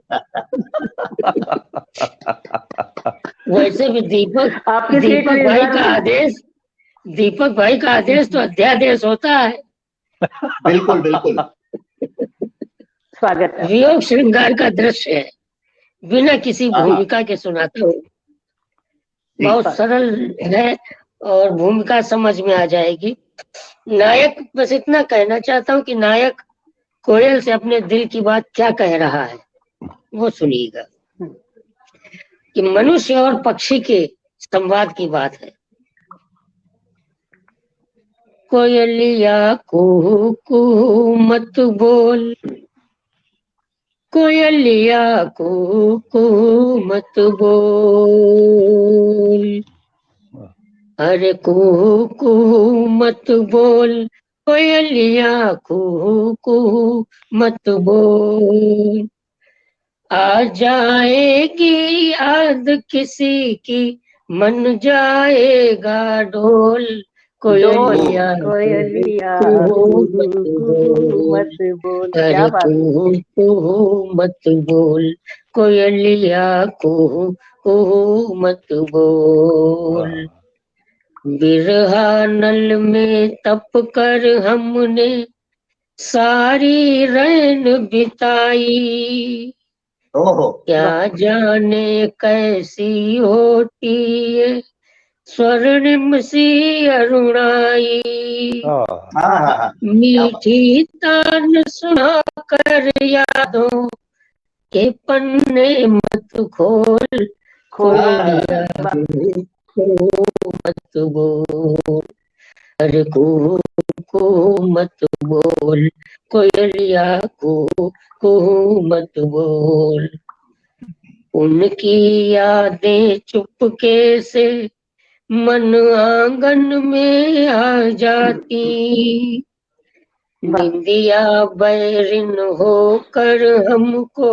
वैसे भी आपकी सीट दीपक भाई रिजर्व का है। आदेश, दीपक भाई का आदेश तो अध्यादेश होता है। बिल्कुल बिल्कुल। स्वागत है। वियोग श्रृंगार का दृश्य है, बिना किसी भूमिका के सुनाता हूँ। बहुत सरल है और भूमिका समझ में आ जाएगी। नायक, बस इतना कहना चाहता हूँ कि नायक कोयल से अपने दिल की बात क्या कह रहा है वो सुनिएगा। कि मनुष्य और पक्षी के संवाद की बात है। कोयलिया कुहू कुहू मत बोल, कोयलिया कू मत बोल, अरे कू मत बोल, कोयलिया कू मत बोल। आ जाएगी याद किसी की, मन जाएगा डोल, कोयलिया कोयलिया मत बोल, मत बोल। क्या अरे बात है। मत बोल, कोयलिया मत बोल। बिरहा नल में तप कर हमने सारी रैन बिताई, ओहो क्या जाने कैसी होती है स्वर्णिम सी अरुणाई। हाँ मीठी तान सुना कर यादों के पन्ने मत खोल, कोयलिया मत बोल, अरे को मत बोल, कोयलिया को मत बोल। उनकी यादें चुपके से मन आंगन में आ जाती, निंदिया बैरिन होकर हमको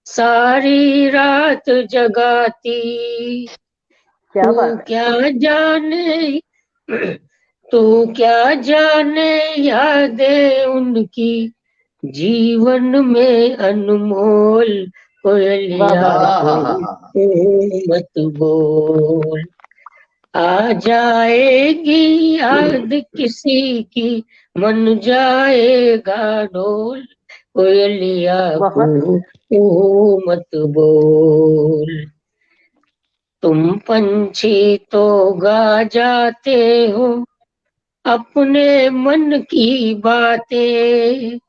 सारी रात जगाती। क्या तू बात है। क्या जाने, तू क्या जाने यादें उनकी जीवन में अनमोल, कोयलिया मत बोल। आ जाएगी याद किसी की, मन जाएगा डोल, कोयलिया मत बोल। तुम पंछी तो गा जाते हो अपने मन की बातें,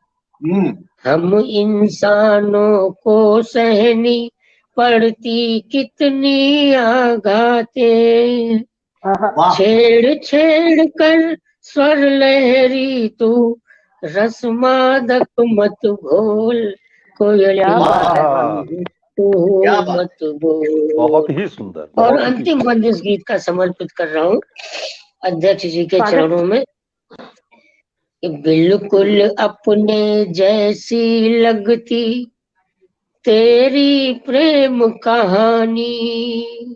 हम इंसानों को सहनी पड़ती कितनी आघातें। छेड़ छेड़ कर स्वर लहरी तू रसमादक मत भूल, कोयलिया मत बोल। बहुत ही सुंदर। और अंतिम बंद इस गीत का समर्पित कर रहा हूँ अध्यक्ष जी के चरणों में। बिल्कुल अपने जैसी लगती तेरी प्रेम कहानी,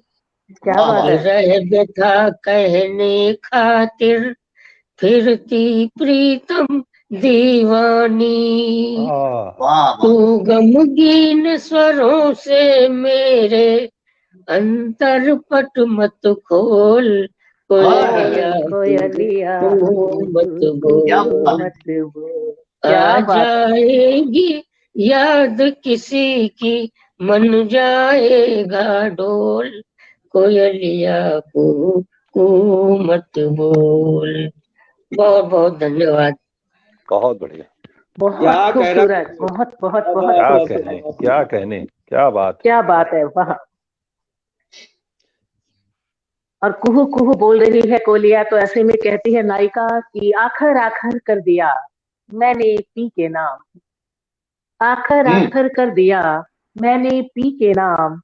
रह व्यथा कहने खातिर फिरती प्रीतम दीवानी। तू गमगीन स्वरों से मेरे अंतर पट मत खोल, कोयलिया मत बोल। आ जाएगी याद किसी की, मन जाएगा डोल, कोयलिया को मत बोल। बहुत बहुत धन्यवाद। बहुत बढ़िया। बहुत खूबसूरत। बहुत बहुत बहुत क्या कहने क्या बात है वहाँ। और कुहू कुहू बोल रही है कोयलिया, तो ऐसे में कहती है नायिका कि आखिर आखिर कर दिया मैंने पी के नाम, आखिर आखिर कर दिया मैंने पी के नाम,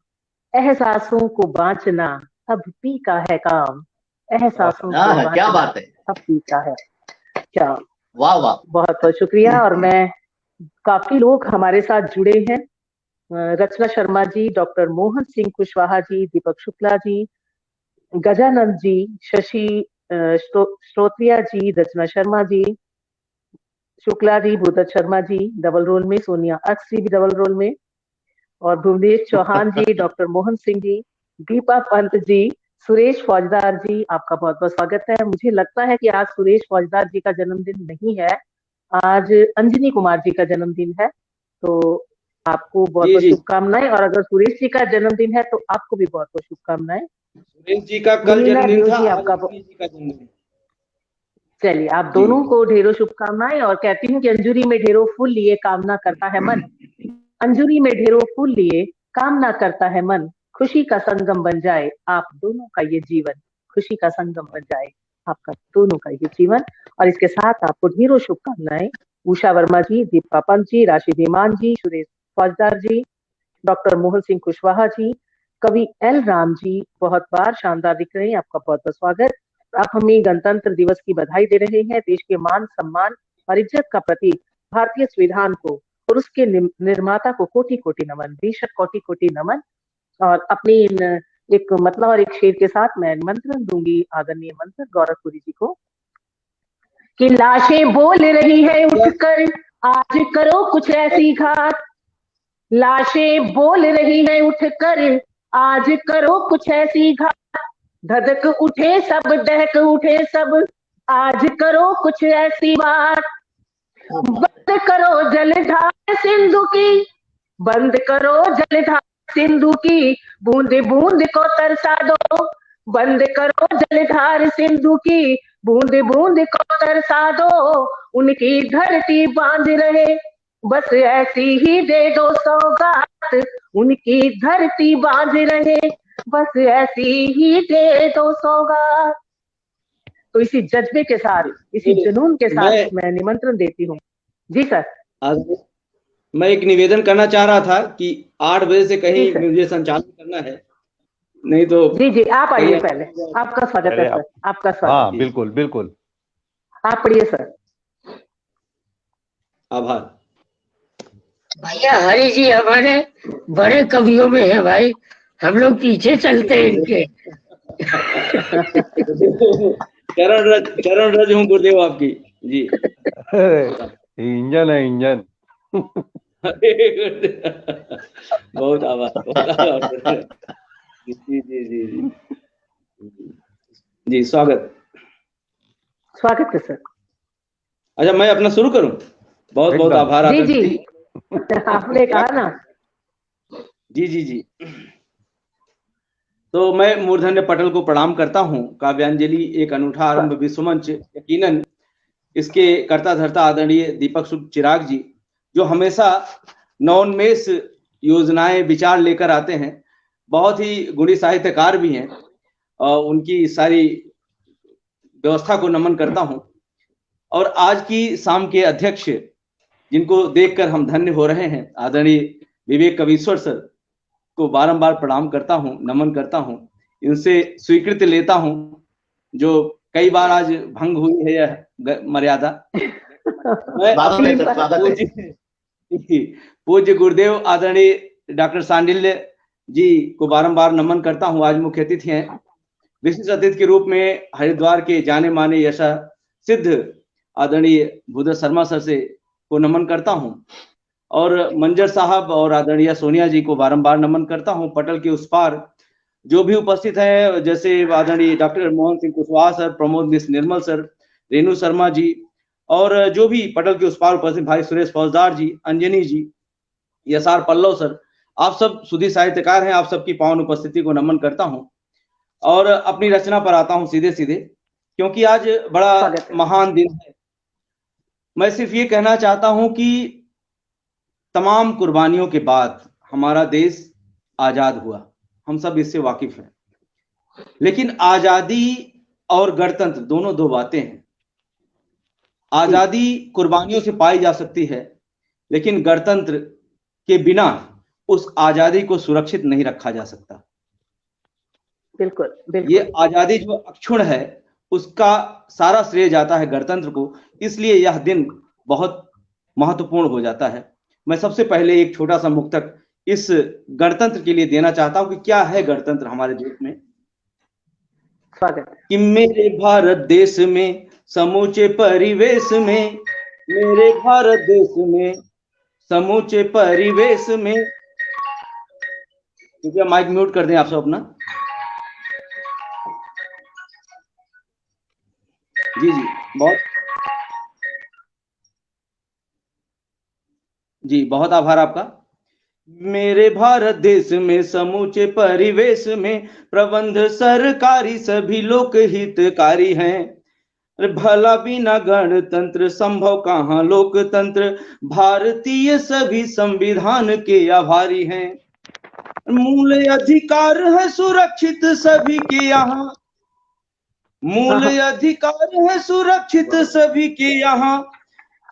एहसासों को बांचना अब पी का है काम, एहसासों को बांचना क्या बात है। अब पी का है। क्या वाह वाह, बहुत बहुत शुक्रिया। और मैं काफी लोग हमारे साथ जुड़े हैं, रचना शर्मा जी, डॉक्टर मोहन सिंह कुशवाहा जी, दीपक शुक्ला जी, गजानंद जी, शशि श्रोत्रिया जी, रचना शर्मा जी, शुक्ला जी, भूदत्त शर्मा जी डबल रोल में, सोनिया अक्सी भी डबल रोल में, और भुवनेश चौहान जी, डॉक्टर मोहन सिंह जी, दीपा पंत जी, सुरेश फौजदार जी, आपका बहुत बहुत स्वागत है। मुझे लगता है कि आज सुरेश फौजदार जी का जन्मदिन नहीं है, आज अंजनी कुमार जी का जन्मदिन है, तो आपको बहुत बहुत शुभकामनाएं। और अगर सुरेश जी का जन्मदिन है तो आपको भी बहुत बहुत शुभकामनाएं। सुरेश जी का कल जन्मदिन था, आपका चलिए आप दोनों को ढेरों शुभकामनाएं। और कहती हूँ कि अंजुरी में ढेरों फूल लिए कामना करता है मन, अंजुरी में ढेरों फूल लिए कामना करता है मन, खुशी का संगम बन जाए आप दोनों का ये जीवन, खुशी का संगम बन जाए आपका दोनों का ये जीवन। और इसके साथ आपको ढेरों शुभकामनाएं। उषा वर्मा जी, दीपा पंत जी, राशि धीमान जी, सुरेश फौजदार जी, डॉक्टर मोहन सिंह कुशवाहा जी, कवि एल राम जी, बहुत बार शानदार दिख रहे हैं, आपका बहुत बहुत स्वागत। आप हमें गणतंत्र दिवस की बधाई दे रहे हैं। देश के मान सम्मान और इज्जत का प्रतीक भारतीय संविधान को और उसके निर्माता को कोटि कोटि नमन, बेशक कोटि कोटि नमन। और अपनी एक मतलब और एक शेर के साथ मैं निमंत्रण दूंगी आदरणीय मंत्री गौरवपुरी जी को कि लाशें बोल रही है उठकर आज करो कुछ ऐसी घात, लाशें बोल रही है उठकर आज करो कुछ ऐसी घात, धधक उठे सब दहक उठे सब आज करो कुछ ऐसी बात, बंद करो जलधार सिंधु की, बंद करो जलधार सिंधु की, बूंद बूंद को तरसा दो, बंद करो जलधार सिंधु की, बूंद बूंद को तरसा दो, उनकी धरती बांध रहे बस ऐसी ही दे दो सौगात, उनकी धरती बांध रहे बस ऐसी ही दे दो सौगात। तो इसी जज्बे के साथ, इसी जुनून के साथ मैं निमंत्रण देती हूँ। जी सर। मैं एक निवेदन करना चाह रहा था कि 8 बजे से कहीं मुझे संचालन करना है, नहीं तो जी आप आइए पहले। आपका स्वागत है सर, आपका स्वागत। हाँ बिल्कुल बिल्कुल, आप पढ़िए सर। आभार भैया। हरि जी हमारे बड़े कवियों में है भाई, हम लोग पीछे चलते हैं इनके। चरण रज हूँ गुरुदेव आपकी जी। इंजन है इंजन। बहुत आभार। जी जी जी जी जी स्वागत है सर। अच्छा मैं अपना शुरू करूं? बहुत बहुत आभार। जी जी आपने कहा ना। जी जी जी। तो मैं मूर्धन्य पटल को प्रणाम करता हूं। काव्यांजलि एक अनूठा आरंभ विश्व मंच, यकीनन इसके कर्ता धर्ता आदरणीय दीपक शुक्ल चिराग जी, जो हमेशा नवोन्मेष योजनाएं विचार लेकर आते हैं, बहुत ही गुणी साहित्यकार भी हैं, और उनकी सारी व्यवस्था को नमन करता हूं। और आज की शाम के अध्यक्ष, जिनको देखकर हम धन्य हो रहे हैं, आदरणीय विवेक कवीश्वर सर को बारंबार प्रणाम करता हूं, नमन करता हूं, इनसे स्वीकृति लेता हूं, जो कई बार आज भंग हुई है यह मर्यादा। पूज्य गुरुदेव आदरणीय डॉक्टर सांडिल्य जी को बारंबार नमन करता हूं। आज मुख्य अतिथि हैं, विशिष्ट अतिथि के रूप में हरिद्वार के जाने माने यशा सिद्ध आदरणीय भूधर शर्मा सर से को नमन करता हूं, और मंजर साहब और आदरणीय सोनिया जी को बारंबार नमन करता हूं। पटल के उस पार जो भी उपस्थित हैं, जैसे आदरणीय डॉक्टर मोहन सिंह कुशवाहा सर, प्रमोद मिश्र निर्मल सर, रेणु शर्मा जी, और जो भी पटल के उस पार उपस्थित भाई सुरेश फौजदार जी, अंजनी जी, यसार पल्लव सर, आप सब सुधी साहित्यकार हैं। आप सबकी पावन उपस्थिति को नमन करता हूं और अपनी रचना पर आता हूं सीधे सीधे, क्योंकि आज बड़ा महान दिन है। मैं सिर्फ ये कहना चाहता हूं कि तमाम कुर्बानियों के बाद हमारा देश आजाद हुआ, हम सब इससे वाकिफ हैं, लेकिन आजादी और गणतंत्र दोनों दो बातें हैं। आजादी कुर्बानियों से पाई जा सकती है, लेकिन गणतंत्र के बिना उस आजादी को सुरक्षित नहीं रखा जा सकता। बिल्कुल बिल्कुल। ये आजादी जो अक्षुण्ण है, उसका सारा श्रेय जाता है गणतंत्र को, इसलिए यह दिन बहुत महत्वपूर्ण हो जाता है। मैं सबसे पहले एक छोटा सा मुक्तक इस गणतंत्र के लिए देना चाहता हूं कि क्या है गणतंत्र हमारे देश में। स्वागत। कि मेरे भारत देश में समूचे परिवेश में, मेरे भारत देश में समूचे परिवेश में, कृपया माइक म्यूट कर दें आप सब अपना। जी जी बहुत आभार आपका। मेरे भारत देश में समूचे परिवेश में प्रबंध सरकारी सभी लोक हितकारी हैं। भला बिना गणतंत्र संभव कहाँ लोकतंत्र, भारतीय सभी संविधान के आभारी हैं। मूल अधिकार है सुरक्षित सभी के यहाँ, मूल अधिकार है सुरक्षित सभी के यहाँ,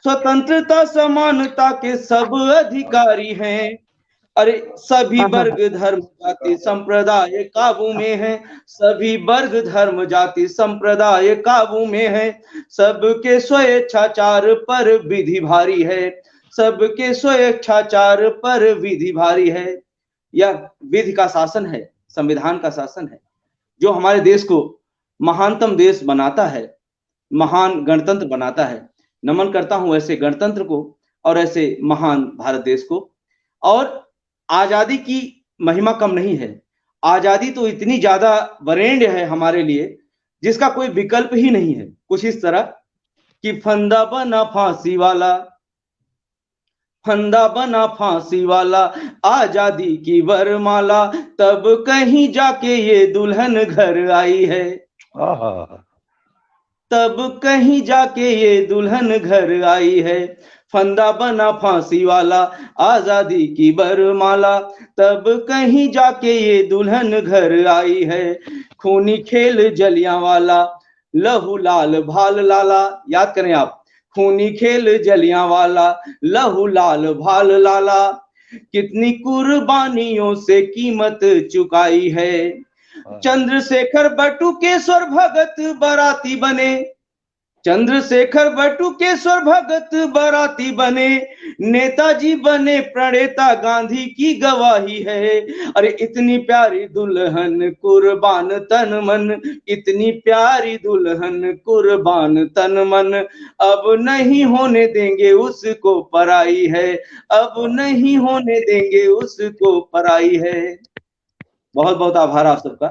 स्वतंत्रता समानता के सब अधिकारी हैं। अरे सभी वर्ग धर्म जाति संप्रदाय काबू में है, सभी वर्ग धर्म जाति संप्रदाय काबू में है। सबके स्वेच्छाचार पर विधि भारी है, सबके स्वेच्छाचार पर विधि भारी है। यह विधि का शासन है, संविधान का शासन है, जो हमारे देश को महानतम देश बनाता है, महान गणतंत्र बनाता है। नमन करता हूं ऐसे गणतंत्र को और ऐसे महान भारत देश को। और आजादी की महिमा कम नहीं है, आजादी तो इतनी ज्यादा वरेण्य है हमारे लिए जिसका कोई विकल्प ही नहीं है। कुछ इस तरह कि फंदा बना फांसी वाला, फंदा बना फांसी वाला, आजादी की वरमाला, तब कहीं जाके ये दुल्हन घर आई है, तब कहीं जाके ये दुल्हन घर आई है। फंदा बना फांसी वाला, आजादी की बरमाला, तब कहीं जाके ये दुल्हन घर आई है। खूनी खेल जलियांवाला, लहू लाल भाल लाला, याद करें आप, खूनी खेल जलियांवाला, लहू लाल भाल लाला, कितनी कुर्बानियों से कीमत चुकाई है। चंद्रशेखर बटुकेश्वर भगत बराती बने, चंद्रशेखर बटुकेश्वर भगत बराती बने, नेताजी बने प्रणेता, गांधी की गवाही है। अरे इतनी प्यारी दुल्हन कुर्बान तन मन, इतनी प्यारी दुल्हन कुर्बान तन मन, अब नहीं होने देंगे उसको पराई है, अब नहीं होने देंगे उसको पराई है। बहुत बहुत आभार आप सबका।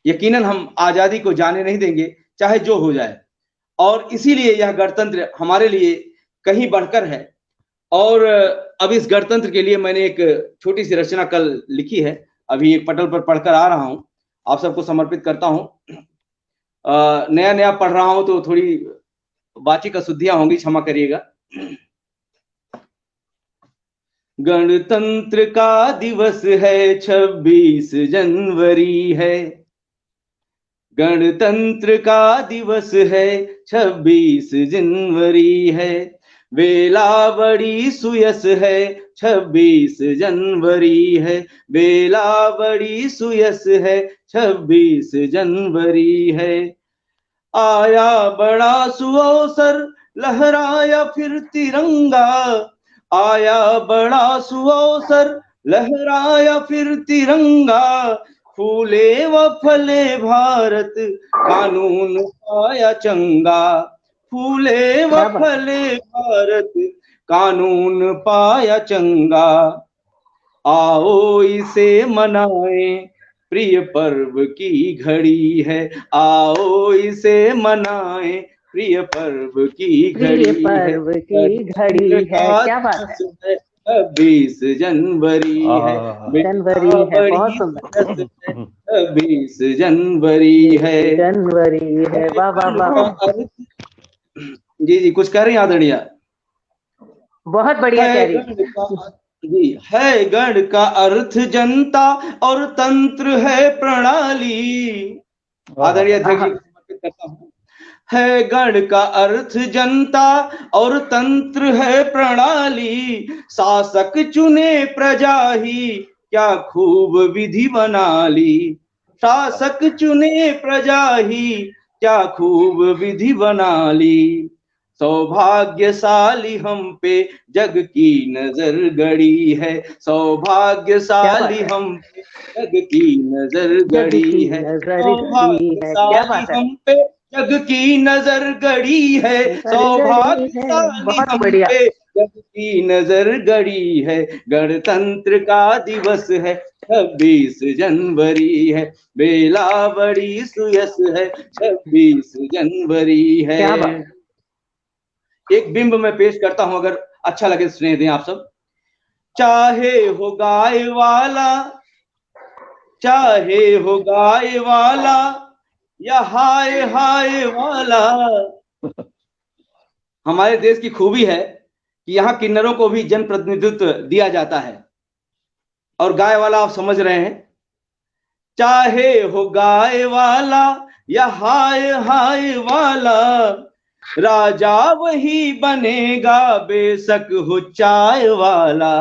यकीनन हम आजादी को जाने नहीं देंगे, चाहे जो हो जाए। और इसीलिए यह गणतंत्र हमारे लिए कहीं बढ़कर है। और अब इस गणतंत्र के लिए मैंने एक छोटी सी रचना कल लिखी है, अभी एक पटल पर पढ़कर आ रहा हूं, आप सबको समर्पित करता हूं। नया नया पढ़ रहा हूं तो थोड़ी वाचिक अशुद्धियां होंगी, क्षमा करिएगा। गणतंत्र का दिवस है 26 जनवरी है, गणतंत्र का दिवस है 26 जनवरी है, बेला बड़ी सुयस है 26 जनवरी है, बेला बड़ी सुयस है 26 जनवरी है। आया बड़ा सुअवसर लहराया फिर तिरंगा, आया बड़ा सुअवसर लहराया फिर तिरंगा, फूले व फले भारत कानून पाया चंगा, फूले व फले भारत कानून पाया चंगा। आओ इसे मनाएं प्रिय पर्व की घड़ी है, आओ इसे मनाएं प्रिय पर्व की घड़ी है, पर्व की घड़ी है। क्या बात है, 26 जनवरी है, जनवरी है, बहुत सुंदर, 26 जनवरी है, जनवरी है। वाह वाह वाह, जी जी कुछ कह रही हैं आदरणीय? बहुत बढ़िया कह रही जी। है गण का अर्थ जनता और तंत्र है प्रणाली, आदरणीय अध्यक्ष जी को समर्पित करता हूँ। है गण का अर्थ जनता और तंत्र है प्रणाली, शासक चुने प्रजा ही क्या खूब विधि बना ली, शासक चुने प्रजा ही क्या खूब विधि बना ली। सौभाग्यशाली हम पे जग की नजर गड़ी है, सौभाग्यशाली हम पे जग की नजर गड़ी है, सौभाग्यशाली हम पे जग की नजर गड़ी है, सौभाग्यशाली हम पे जग की नजर गड़ी है। गणतंत्र का दिवस है 26 जनवरी है, बेला बड़ी सुयस है 26 जनवरी है। एक बिंब मैं पेश करता हूं, अगर अच्छा लगे सुने दें आप सब। चाहे हो गाय वाला, चाहे हो गाय वाला या हाय हाय वाला, हमारे देश की खूबी है कि यहाँ किन्नरों को भी जनप्रतिनिधित्व दिया जाता है। और गाय वाला आप समझ रहे हैं, चाहे हो गाय वाला या हाय हाय वाला, राजा वही बनेगा बेशक हो चाय वाला,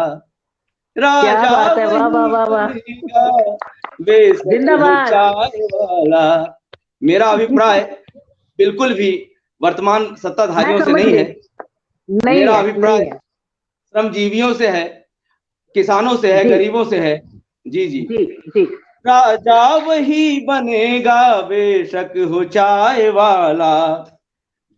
राजा बात है, वाह वाह वाह वाह, बनेगा बेशक हो जिंदाबाद। चाय वाला। मेरा अभिप्राय बिल्कुल भी वर्तमान सत्ताधारियों से नहीं है, नहीं मेरा है, अभिप्राय नहीं है। श्रमजीवियों से है, किसानों से है, जी। गरीबों से है। जी जी जी जी, राजा वही बनेगा बेशक हो चाय वाला,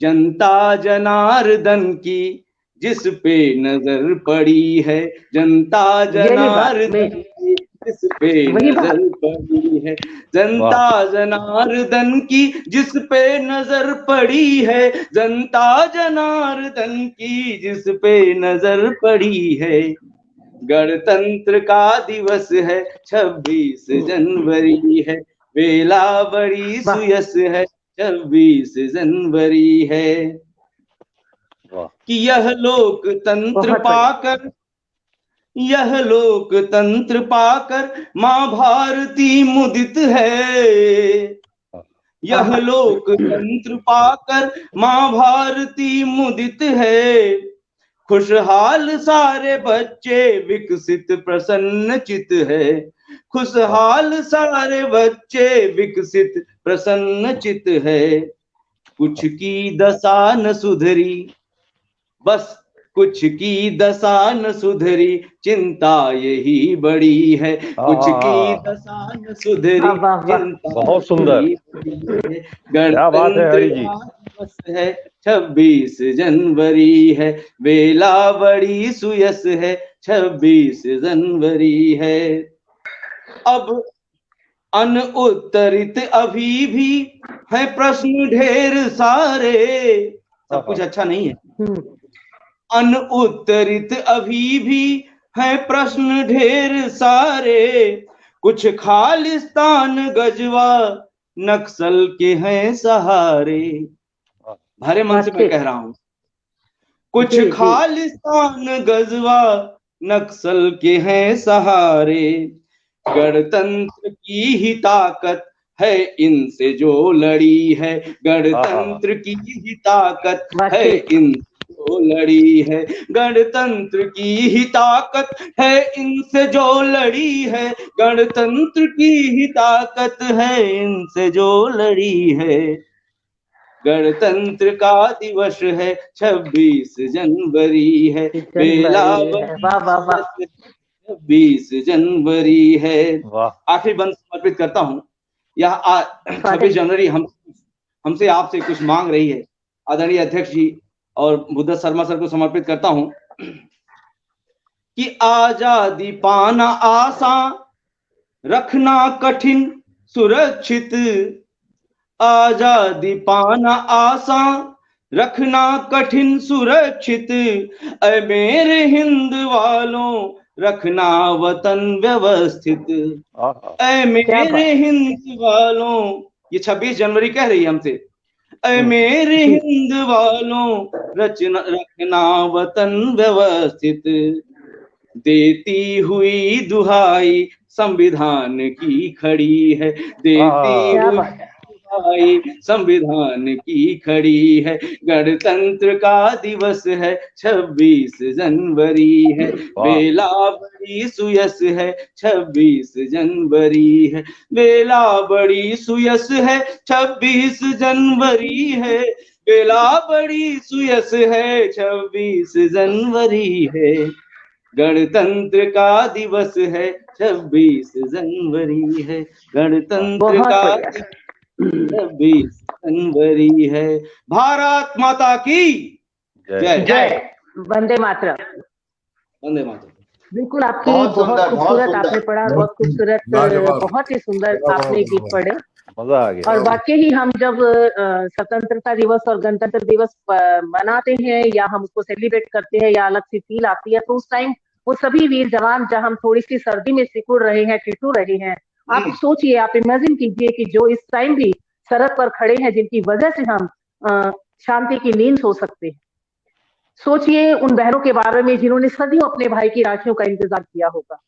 जनता जनार्दन की जिस पे नजर पड़ी है, जनता यही बात जनार्दन की जिस पे वही बात। नजर पड़ी है, जनता जनार्दन की जिस पे नजर पड़ी है, जनता जनार्दन की जिस पे नजर पड़ी है। गणतंत्र का दिवस है 26 जनवरी है, बेला बड़ी वाह। सुयस है 26 जनवरी है। कि यह लोकतंत्र बहुत पाकर, यह लोकतंत्र पाकर माँ भारती मुदित है, यह लोकतंत्र पाकर माँ भारती मुदित है। खुशहाल सारे बच्चे विकसित प्रसन्न चित है, खुशहाल सारे बच्चे विकसित प्रसन्न चित है। कुछ की दशा न सुधरी, बस कुछ की दशा न सुधरी, चिंता यही बड़ी है, कुछ की दशा न सुधरी, चिंता बहुत सुंदर, क्या बात है हरि जी। दिवस है 26 जनवरी है, बेला बड़ी सुयस है 26 जनवरी है। अब अनउत्तरित अभी भी है प्रश्न ढेर सारे, सब कुछ अच्छा नहीं है, अनउत्तरित अभी भी है प्रश्न ढेर सारे, कुछ खालिस्तान गजवा नक्सल के हैं सहारे। भरे मन से मैं कह रहा हूं, कुछ खालिस्तान गजवा नक्सल के हैं सहारे, गणतंत्र की ही ताकत है इनसे जो लड़ी है, गणतंत्र की ही ताकत है इनसे जो लड़ी है, गणतंत्र की ही ताकत है इनसे जो लड़ी है, गणतंत्र की ही ताकत है इनसे जो लड़ी है। गणतंत्र का दिवस है 26 जनवरी है, बेला 26 जनवरी है। आखिरी बंद समर्पित करता हूँ। यह 26 जनवरी हमसे आपसे कुछ मांग रही है। आदरणीय अध्यक्ष जी और बुद्ध शर्मा सर को समर्पित करता हूँ कि आजादी पाना आसान, रखना कठिन सुरक्षित, आजादी पाना आसान, रखना कठिन सुरक्षित, ऐ मेरे हिंद वालों रखना वतन व्यवस्थित, ऐ मेरे हिंद वालों, ये 26 जनवरी कह रही है हमसे, ऐ मेरे हिंद वालों रखना वतन व्यवस्थित, देती हुई दुहाई संविधान की खड़ी है, देती हुई दुहाई संविधान की खड़ी है, गणतंत्र का दिवस है 26 जनवरी है, बेला बड़ी सुयस है 26 जनवरी है, बेला बड़ी सुयस है 26 जनवरी है, बेला बड़ी सुयस है 26 जनवरी है, गणतंत्र का दिवस है 26 जनवरी है, गणतंत्र का 26 जनवरी है। भारत माता की जय जय। वंदे मातरम। वंदे मातरम। बिल्कुल, आपकी बहुत खूबसूरत आपने पढ़ा, बहुत खूबसूरत, बहुत ही सुंदर आपने गीत पढ़े, मजा आ गया। और वाकई ही हम जब स्वतंत्रता दिवस और गणतंत्र दिवस मनाते हैं या हम उसको सेलिब्रेट करते हैं या अलग सी फील आती है, तो उस टाइम वो सभी वीर जवान जहां हम थोड़ी सी सर्दी में सिकुड़ रहे हैं, ठिठुर रहे हैं, आप सोचिए, आप इमेजिन कीजिए कि जो इस टाइम भी सड़क पर खड़े हैं, जिनकी वजह से हम शांति की नींद सो सकते हैं। सोचिए उन बहनों के बारे में जिन्होंने सदियों अपने भाई की राखियों का इंतजार किया होगा।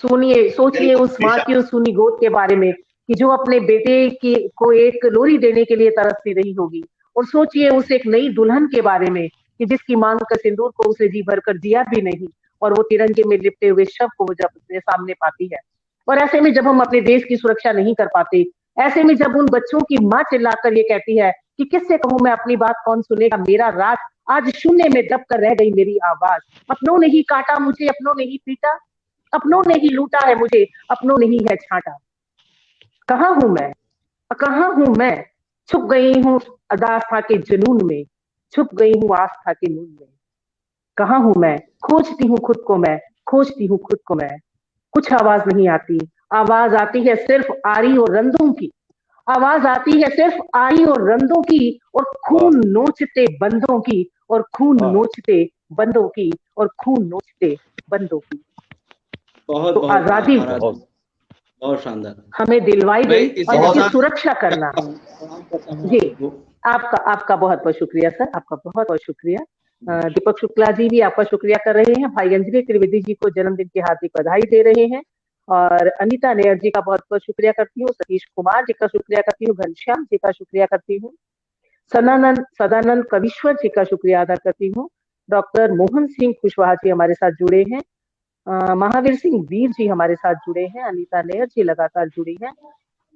सोचिए उस माँ की उस सुनी गोद के बारे में कि जो अपने बेटे को एक लोरी देने के लिए तरसती रही होगी, और सोचिए उस एक नई दुल्हन के बारे में कि जिसकी मांग का सिंदूर को उसे जी भर कर दिया भी नहीं, और वो तिरंगे में लिपटे हुए शव को वो जब अपने सामने पाती है। और ऐसे में जब हम अपने देश की सुरक्षा नहीं कर पाते, ऐसे में जब उन बच्चों की माँ चिल्लाकर ये कहती है कि किससे कहूं मैं अपनी बात, कौन सुनेगा मेरा राज, आज शून्य में दब कर रह गई मेरी आवाज। अपनों ने ही काटा मुझे, अपनों ने ही पीटा, अपनों ने ही लूटा है मुझे, अपनों ने ही है छांटा। कहाँ हूं मैं, कहाँ हूं मैं, छुप गई हूँ आस्था के जुनून में, छुप गई हूँ आस्था के नून में। कहाँ हूं मैं, खोजती हूँ खुद को मैं, खोजती हूँ खुद को मैं। कुछ आवाज नहीं आती, आवाज आती है सिर्फ आरी और रंदों की, आवाज आती है सिर्फ आरी और रंदों की, और खून नोचते बंदों की, और खून नोचते बंदों की, और खून नोचते बंदों की। बहुत तो बहुत आजादी महाराज, बहुत शानदार। हमें दिलवाई मैं गई, इसी और के इसकी साथ सुरक्षा करना। जी, आपका बहुत बहुत शुक्रिया सर, आपका बहुत बहुत शुक्रिया। दीपक शुक्ला जी भी आपका शुक्रिया कर रहे हैं, भाई अंजलि त्रिवेदी जी को जन्मदिन की हार्दिक बधाई दे रहे हैं, और अनीता नेयर जी का बहुत बहुत शुक्रिया करती हूँ, सतीश कुमार जी का शुक्रिया करती हूँ, घनश्याम जी का शुक्रिया करती हूँ, सदानंद कविश्वर जी का शुक्रिया अदा करती हूँ, डॉक्टर मोहन सिंह कुशवाहा जी हमारे साथ जुड़े हैं, महावीर सिंह वीर जी हमारे साथ जुड़े हैं, अनीता नेयर जी लगातार जुड़ी हैं,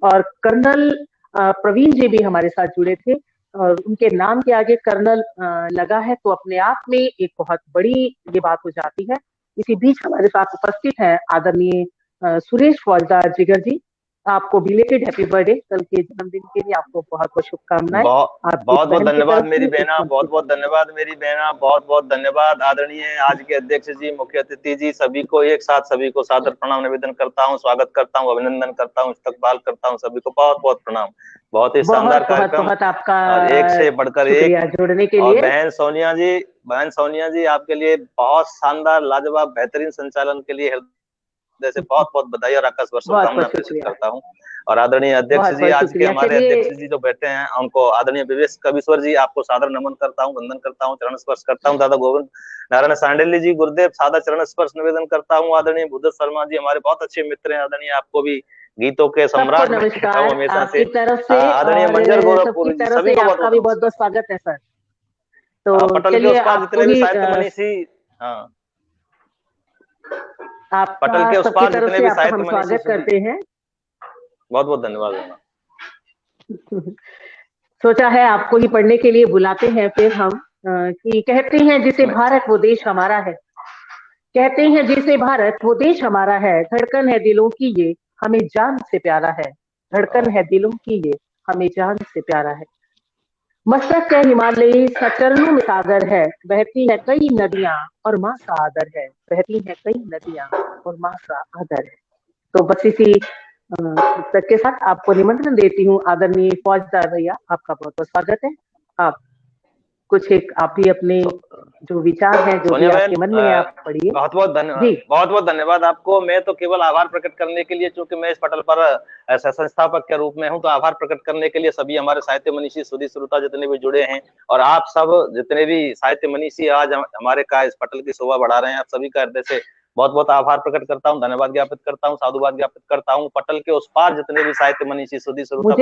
और कर्नल प्रवीण जी भी हमारे साथ जुड़े थे, और उनके नाम के आगे कर्नल लगा है तो अपने आप में एक बहुत बड़ी ये बात हो जाती है। इसी बीच हमारे साथ उपस्थित हैं आदरणीय सुरेश फौजदार जिगर जी, आपको बिलेटेड हैप्पी बर्थडे, कल के जन्मदिन के लिए आपको बहुत बहुत शुभकामनाएं। बहुत बहुत धन्यवाद मेरी बहना, बहुत बहुत धन्यवाद मेरी बहना, बहुत बहुत धन्यवाद आदरणीय आज के अध्यक्ष जी, मुख्य अतिथि जी, सभी को एक साथ सभी को सादर प्रणाम निवेदन करता हूं, स्वागत करता हूं, अभिनंदन करता हूं, इस्तकबाल करता हूं, सभी को बहुत बहुत प्रणाम। बहुत ही शानदार कार्यक्रम, बहुत आपका और एक से बढ़कर एक। जुड़ने के और लिए बहन सोनिया जी आपके लिए बहुत शानदार लाजवाब बेहतरीन संचालन के लिए हृदय से बहुत बहुत बधाई और आकाश वर्ष शुभकामनाएं प्रेषित करता हूँ। और आदरणीय अध्यक्ष जी, आज के हमारे अध्यक्ष जी जो बैठे हैं, उनको आदरणीय विवेक कविश्वर जी, आपको सादर नमन करता हूँ, वंदन करता हूँ, चरण स्पर्श करता हूँ। दादा गोविंद नारायण सांडेली जी, गुरुदेव सादा चरण स्पर्श निवेदन करता हूँ। आदरणीय भूदत्त शर्मा जी हमारे बहुत अच्छे मित्र हैं, आदरणीय आपको भी गीतों के सम्राट में कहता हूँ हमेशा से। आदरणीय मंजर गोरखपुर जी, सभी को बहुत बहुत स्वागत है सर। तो पटल के उस पार जितने भी साहित्य मनीषी, पटल के उस पार जितने भी साहित्य मनीषी स्वागत करते हैं, बहुत बहुत धन्यवाद। सोचा है आपको ही पढ़ने के लिए बुलाते हैं फिर हम, कि कहते हैं जिसे भारत वो देश हमारा है, कहते हैं जिसे भारत वो देश हमारा है, धड़कन है दिलों की ये हमें जान से प्यारा है, धड़कन है दिलों की ये हमें जान से प्यारा है। मस्तक है हिमालय चरणों में सागर है, बहती है कई नदियां और माँ सा आदर है, बहती है कई नदियां और माँ सा आदर है। तो बस इसी पुस्तक के साथ आपको निमंत्रण देती हूँ। आदरणीय फौजदार भैया, आपका बहुत बहुत स्वागत है। आप कुछ एक आप भी अपने जो विचार हैं, जो भी आपके मन में है, आप पढ़िए। बहुत बहुत धन्यवाद आपको। मैं तो केवल आभार प्रकट करने के लिए, चूंकि मैं इस पटल पर संस्थापक के रूप में हूं, तो आभार प्रकट करने के लिए सभी हमारे साहित्य मनीषी सुधी श्रोता जितने भी जुड़े हैं, और आप सब जितने भी साहित्य मनीषी आज हमारे का इस पटल की शोभा बढ़ा रहे हैं, आप सभी का हृदय से बहुत बहुत आभार प्रकट करता हूँ, धन्यवाद ज्ञापित करता हूँ, साधुवाद ज्ञापित करता हूँ। पटल के उस पार जितने भी साहित्य मनीषी सुधी श्रोता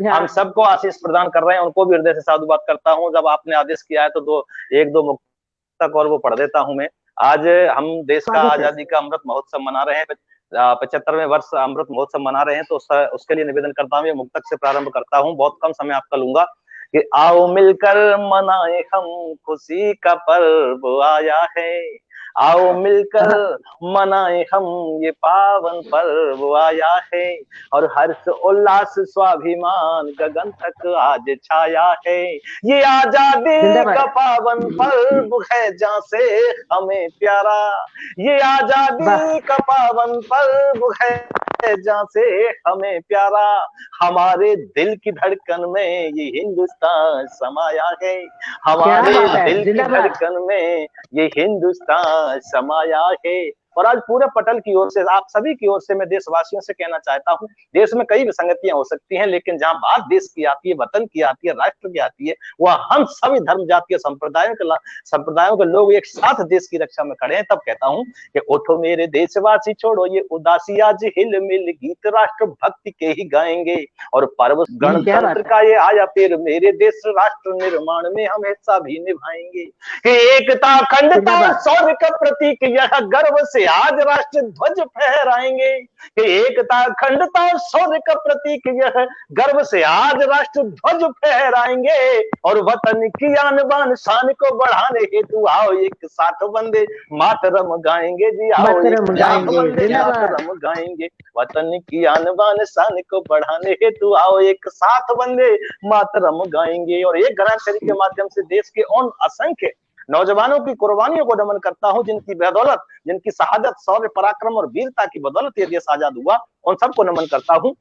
हम सबको आशीष प्रदान कर रहे हैं, उनको भी हृदय से साधुवाद करता हूँ। जब आपने आदेश किया है तो एक दो मुक्तक और वो पढ़ देता हूँ मैं। आज हम देश का आजादी का अमृत महोत्सव मना रहे हैं, 75वें वर्ष अमृत महोत्सव मना रहे हैं, तो उसके लिए निवेदन करता हूँ। ये मुक्तक से प्रारंभ करता हूँ, बहुत कम समय आपका लूंगा। कि आओ मिलकर मनाए हम खुशी का पर्व आया है, आओ मिलकर मनाए हम ये पावन पर्व आया है, और हर्ष उल्लास स्वाभिमान गगन तक आज छाया है। ये आजादी का पावन पर्व है जहाँ से हमें प्यारा, ये आजादी का पावन पर्व है जहाँ से हमें प्यारा, हमारे दिल की धड़कन में ये हिंदुस्तान समाया है, हमारे दिल की धड़कन में ये हिंदुस्तान समाया है। और आज पूरे पटल की ओर से, आप सभी की ओर से मैं देशवासियों से कहना चाहता हूँ, देश में कई विसंगतियां हो सकती हैं, लेकिन जहां बात देश की आती है, वतन की आती है, राष्ट्र की आती है, वह हम सभी धर्म जातीय संप्रदायों के लोग एक साथ देश की रक्षा में खड़े हैं। तब कहता हूँ कि उठो मेरे देशवासी, छोड़ो ये उदासी, आज हिल मिल गीत राष्ट्र भक्ति के ही गाएंगे, और पर्व गणतंत्र का ये आया फिर, मेरे देश राष्ट्र निर्माण में हम हिस्सा भी निभाएंगे। कि एकता अखंडता शौर्य का प्रतीक यह, गर्व से आज राष्ट्र ध्वज फहराएंगे। कि एकता अखंडता शौर्य का प्रतीक यह, गर्व से आज राष्ट्र ध्वज फहराएंगे, और वतन की आन बान शान को बढ़ाने हेतु आओ एक साथ वंदे मातरम गाएंगे जी, आओ एक साथ वंदे मातरम गाएंगे। वतन की आन बान शान को बढ़ाने हेतु आओ एक साथ वंदे मातरम गाएंगे। और एक ग्रंथरी के माध्यम से देश के उन असंख्य नौजवानों की कुर्बानियों को नमन करता हूं, जिनकी बदौलत, जिनकी शहादत, शौर्य, पराक्रम और वीरता की बदौलत ये देश आजाद हुआ, उन सबको नमन करता हूं।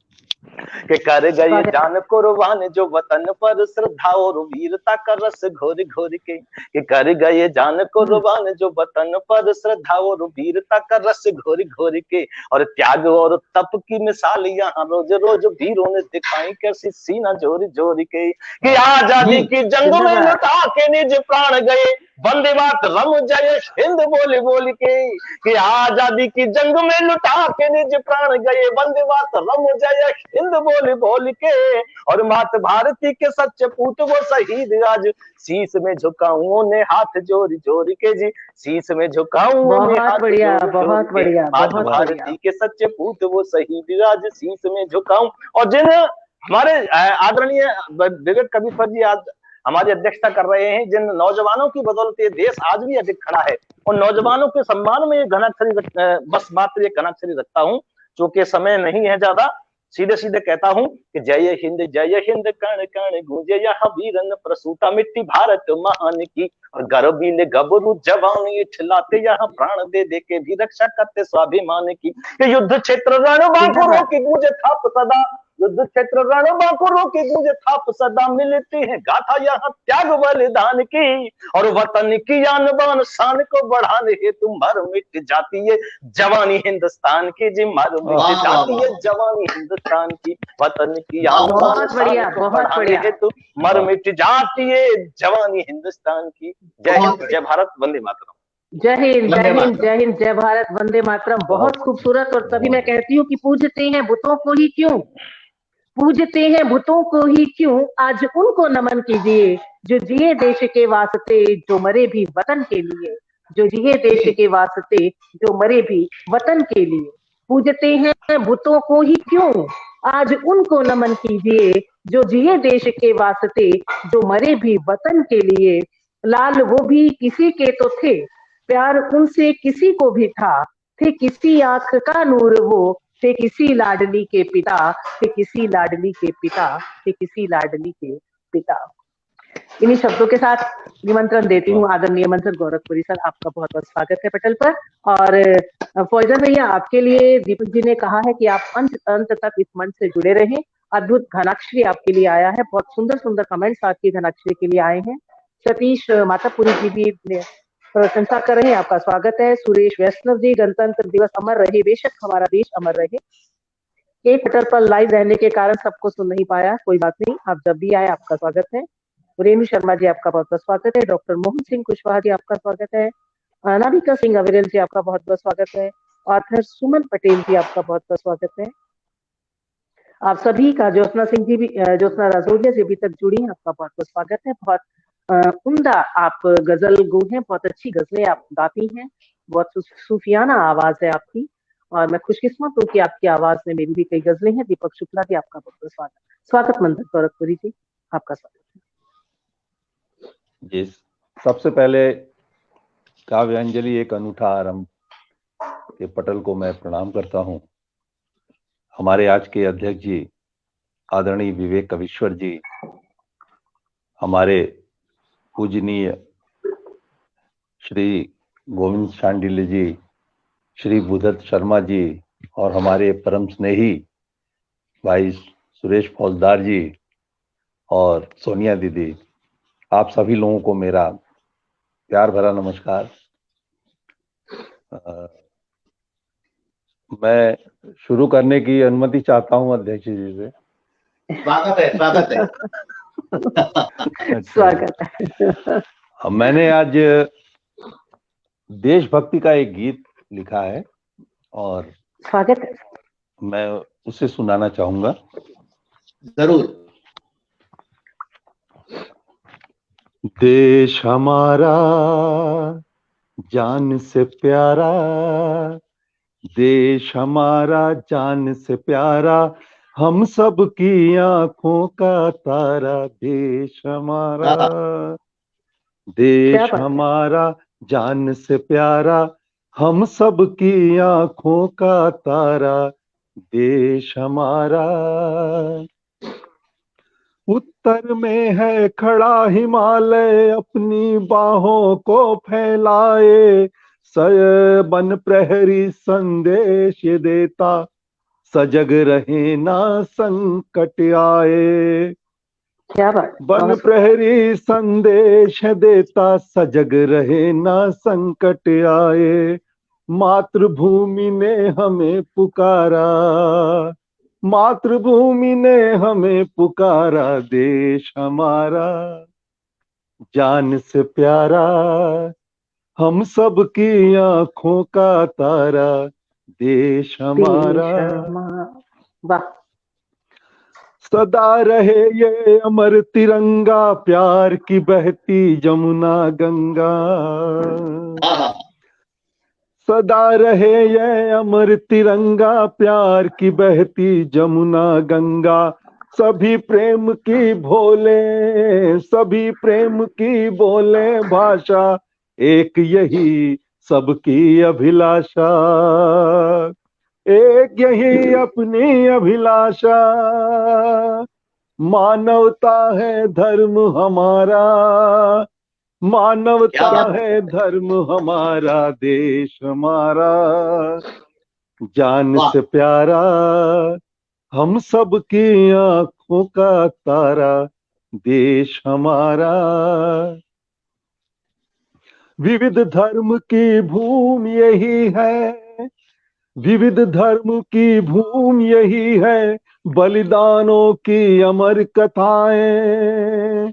कि कर गए जान कुर्बान जो वतन पर श्रद्धा और वीरता का रस घोर घोर के। कि कर गए जान कुर्बान जो वतन पर श्रद्धा और वीरता का रस घोर घोर के, और त्याग और तप की मिसाल यहाँ रोज रोज वीरों ने दिखाई, कैसी सीना जोर जोर के। कि आजादी की जंग में लुटा के निज प्राण गए, वंदे मातरम जय हिंद बोल बोल के। कि आजादी की जंग में लुटा के निज प्राण गए, वंदे मातरम जय हिंद बोल बोल के। और मात भारती के सच्चे पूत वो शहीद आज, शीश में झुकाऊं ने हाथ जोड़ जोड़ के जी, शीश में झुकाऊं ने हाथ जोड़ जोड़ के। मात भारती के सच्चे पूत वो शहीद आज, शीश में झुकाऊं। और जिन हमारे आदरणीय विवेक कवि सर जी आज हमारी अध्यक्षता कर रहे हैं, जिन नौजवानों की बदौलत ये देश आज भी अधिक खड़ा है, उन नौजवानों के सम्मान में ये घनाक्षरी, बस मात्र ये घनाक्षरी रखता हूँ, चूंकि समय नहीं है ज्यादा, सीधे सीधे कहता हूं कि जय हिंद कण कण गूंजे यहाँ वीरन प्रसूता मिट्टी भारत महान की। और गर्वीले गबरू जवान ये खिलाते यहाँ प्राण दे दे के भी रक्षा करते स्वाभिमान की। युद्ध क्षेत्र रणबांकुरों की गूंजे थाप सदा, युद्ध क्षेत्र रणबांकुरों की गूंजे थाप सदा, मिलती है गाथा यहाँ त्याग बलिदान की। और वतन की आन बान शान को बढ़ाने हेतु मर मिट जाती है जवानी हिंदुस्तान की जी, मर मिट जाती है जवानी हिंदुस्तान की। वतन की आन बान शान को बढ़ाने हेतु मर मिट जाती है जवानी हिंदुस्तान की। जय हिंद, जय भारत, वंदे मातरम। जय हिंद, जय हिंद, जय हिंद, जय भारत, वंदे मातरम। बहुत खूबसूरत। और तभी मैं कहती हूँ कि पूजते हैं बुतों को ही क्यों, पूजते हैं बुतों को ही क्यों, आज उनको नमन कीजिए जो जिए देश के वास्ते, जो मरे भी वतन के लिए, जो जिए देश के वास्ते, जो मरे भी वतन के लिए। पूजते हैं बुतों को ही क्यों, आज उनको नमन कीजिए जो जिए देश के वास्ते, जो मरे भी वतन के लिए। लाल वो भी किसी के तो थे, प्यार उनसे किसी को भी था, थे किसी आंख का नूर वो, थे किसी लाडली के पिता, थे किसी लाडली के पिता, थे किसी लाडली के पिता। इन्हीं शब्दों के साथ निमंत्रण देती हूँ आदरणीय मंत्री गोरखपुरी सर, आपका बहुत बहुत स्वागत है पटल पर। और फौजन भैया, आपके लिए दीपक जी ने कहा है कि आप अंत तक इस मंच से जुड़े रहें। अद्भुत घनाक्षरी आपके लिए आया है, बहुत सुंदर सुंदर कमेंट्स आपकी घनाक्षरी के लिए आए हैं। सतीश मातापुरी जी भी प्रशंसा कर रहे हैं, आपका स्वागत है। सुरेश वैष्णव जी, गणतंत्र दिवस अमर रहे, बेशक हमारा देश अमर रहे। एक पटल पर लाइव रहने के कारण सबको सुन नहीं पाया, कोई बात नहीं, आप जब भी आए आपका स्वागत है। रेणु शर्मा जी, आपका बहुत बहुत स्वागत है। डॉक्टर मोहन सिंह कुशवाहा जी, आपका स्वागत है। अनामिका सिंह अविरल जी, आपका बहुत बहुत स्वागत है। ऑथर सुमन पटेल जी, आपका बहुत बहुत स्वागत है। आप सभी का, ज्योत्सना सिंह जी भी, ज्योत्सना राजौरिया जी अभी तक जुड़ी हैं, आपका बहुत बहुत स्वागत है। बहुत उम्दा आप गजल गो हैं, बहुत अच्छी गजलें आप गाती हैं, बहुत सूफियाना आवाज है आपकी, और मैं खुशकिस्मत हूँ कि आपकी आवाज में मेरी भी कई गजलें हैं। दीपक शुक्ला जी, आपका बहुत बहुत स्वागत मंत्री गोरखपुरी जी, आपका स्वागत है जी। सबसे पहले काव्यांजलि एक अनूठा आरंभ के पटल को मैं प्रणाम करता हूँ। हमारे आज के अध्यक्ष जी आदरणीय विवेक कवीश्वर जी, हमारे पूजनीय श्री गोविंद शांडिल्य जी, श्री भूदत्त शर्मा जी, और हमारे परम स्नेही भाई सुरेश फौजदार जी और सोनिया दीदी, आप सभी लोगों को मेरा प्यार भरा नमस्कार। मैं शुरू करने की अनुमति चाहता हूं अध्यक्ष जी से। स्वागत है, स्वागत है। स्वागत है। मैंने आज देशभक्ति का एक गीत लिखा है और स्वागत है। मैं उसे सुनाना चाहूंगा। जरूर। देश हमारा जान से प्यारा, देश हमारा जान से प्यारा, हम सब की आंखों का तारा। देश हमारा, देश हमारा जान से प्यारा, हम सब की आंखों का तारा। देश हमारा उत्तर में है खड़ा हिमालय, अपनी बाहों को फैलाए, बन प्रहरी संदेश देता, सजग रहे ना संकट आए। क्या बात। बन प्रहरी संदेश देता, सजग रहे ना संकट आए। मातृभूमि ने हमें पुकारा, मातृभूमि ने हमें पुकारा। देश हमारा जान से प्यारा, हम सब की आंखों का तारा। देश हमारा, वाह। सदा रहे ये अमर तिरंगा, प्यार की बहती जमुना गंगा। सदा रहे ये अमर तिरंगा, प्यार की बहती जमुना गंगा। सभी प्रेम की भोले, सभी प्रेम की बोले भाषा, एक यही सबकी अभिलाषा, एक यही अपनी अभिलाषा। मानवता है धर्म हमारा, मानवता है धर्म हमारा। देश हमारा जान से प्यारा, हम सब की आंखों का तारा। देश हमारा विविध धर्म की भूमि यही है, विविध धर्म की भूमि यही है, बलिदानों की अमर कथाएं।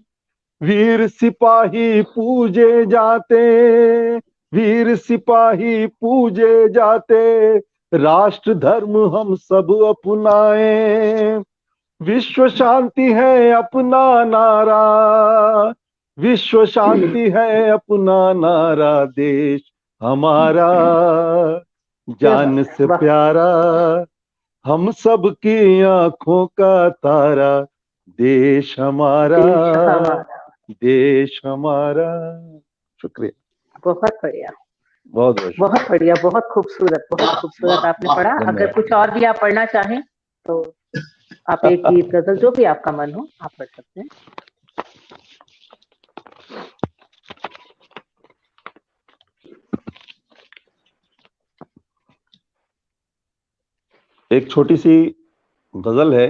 वीर सिपाही पूजे जाते, वीर सिपाही पूजे जाते, राष्ट्र धर्म हम सब अपनाएं। विश्व शांति है अपना नारा, विश्व शांति है अपना नारा। देश हमारा जान से प्यारा, हम सब की आंखों का तारा। देश हमारा, देश हमारा। शुक्रिया। बहुत बढ़िया, बहुत बहुत बढ़िया, बहुत खूबसूरत, बहुत खूबसूरत आपने पढ़ा। अगर कुछ और भी आप पढ़ना चाहें तो आप एक गीत, गजल, जो भी आपका मन हो आप पढ़ सकते हैं। एक छोटी सी गजल है।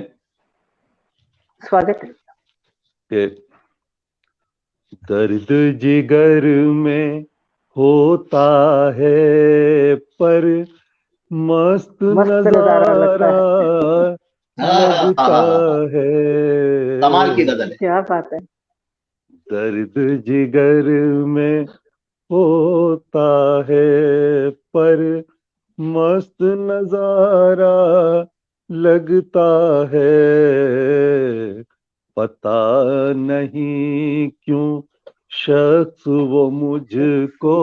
स्वागत है। कि दर्द जिगर में होता है पर मस्त नजारा लगता है। कमाल की गजल है। क्या बात है। दर्द जिगर में होता है पर मस्त नजारा लगता है। पता नहीं क्यों शख्स वो मुझको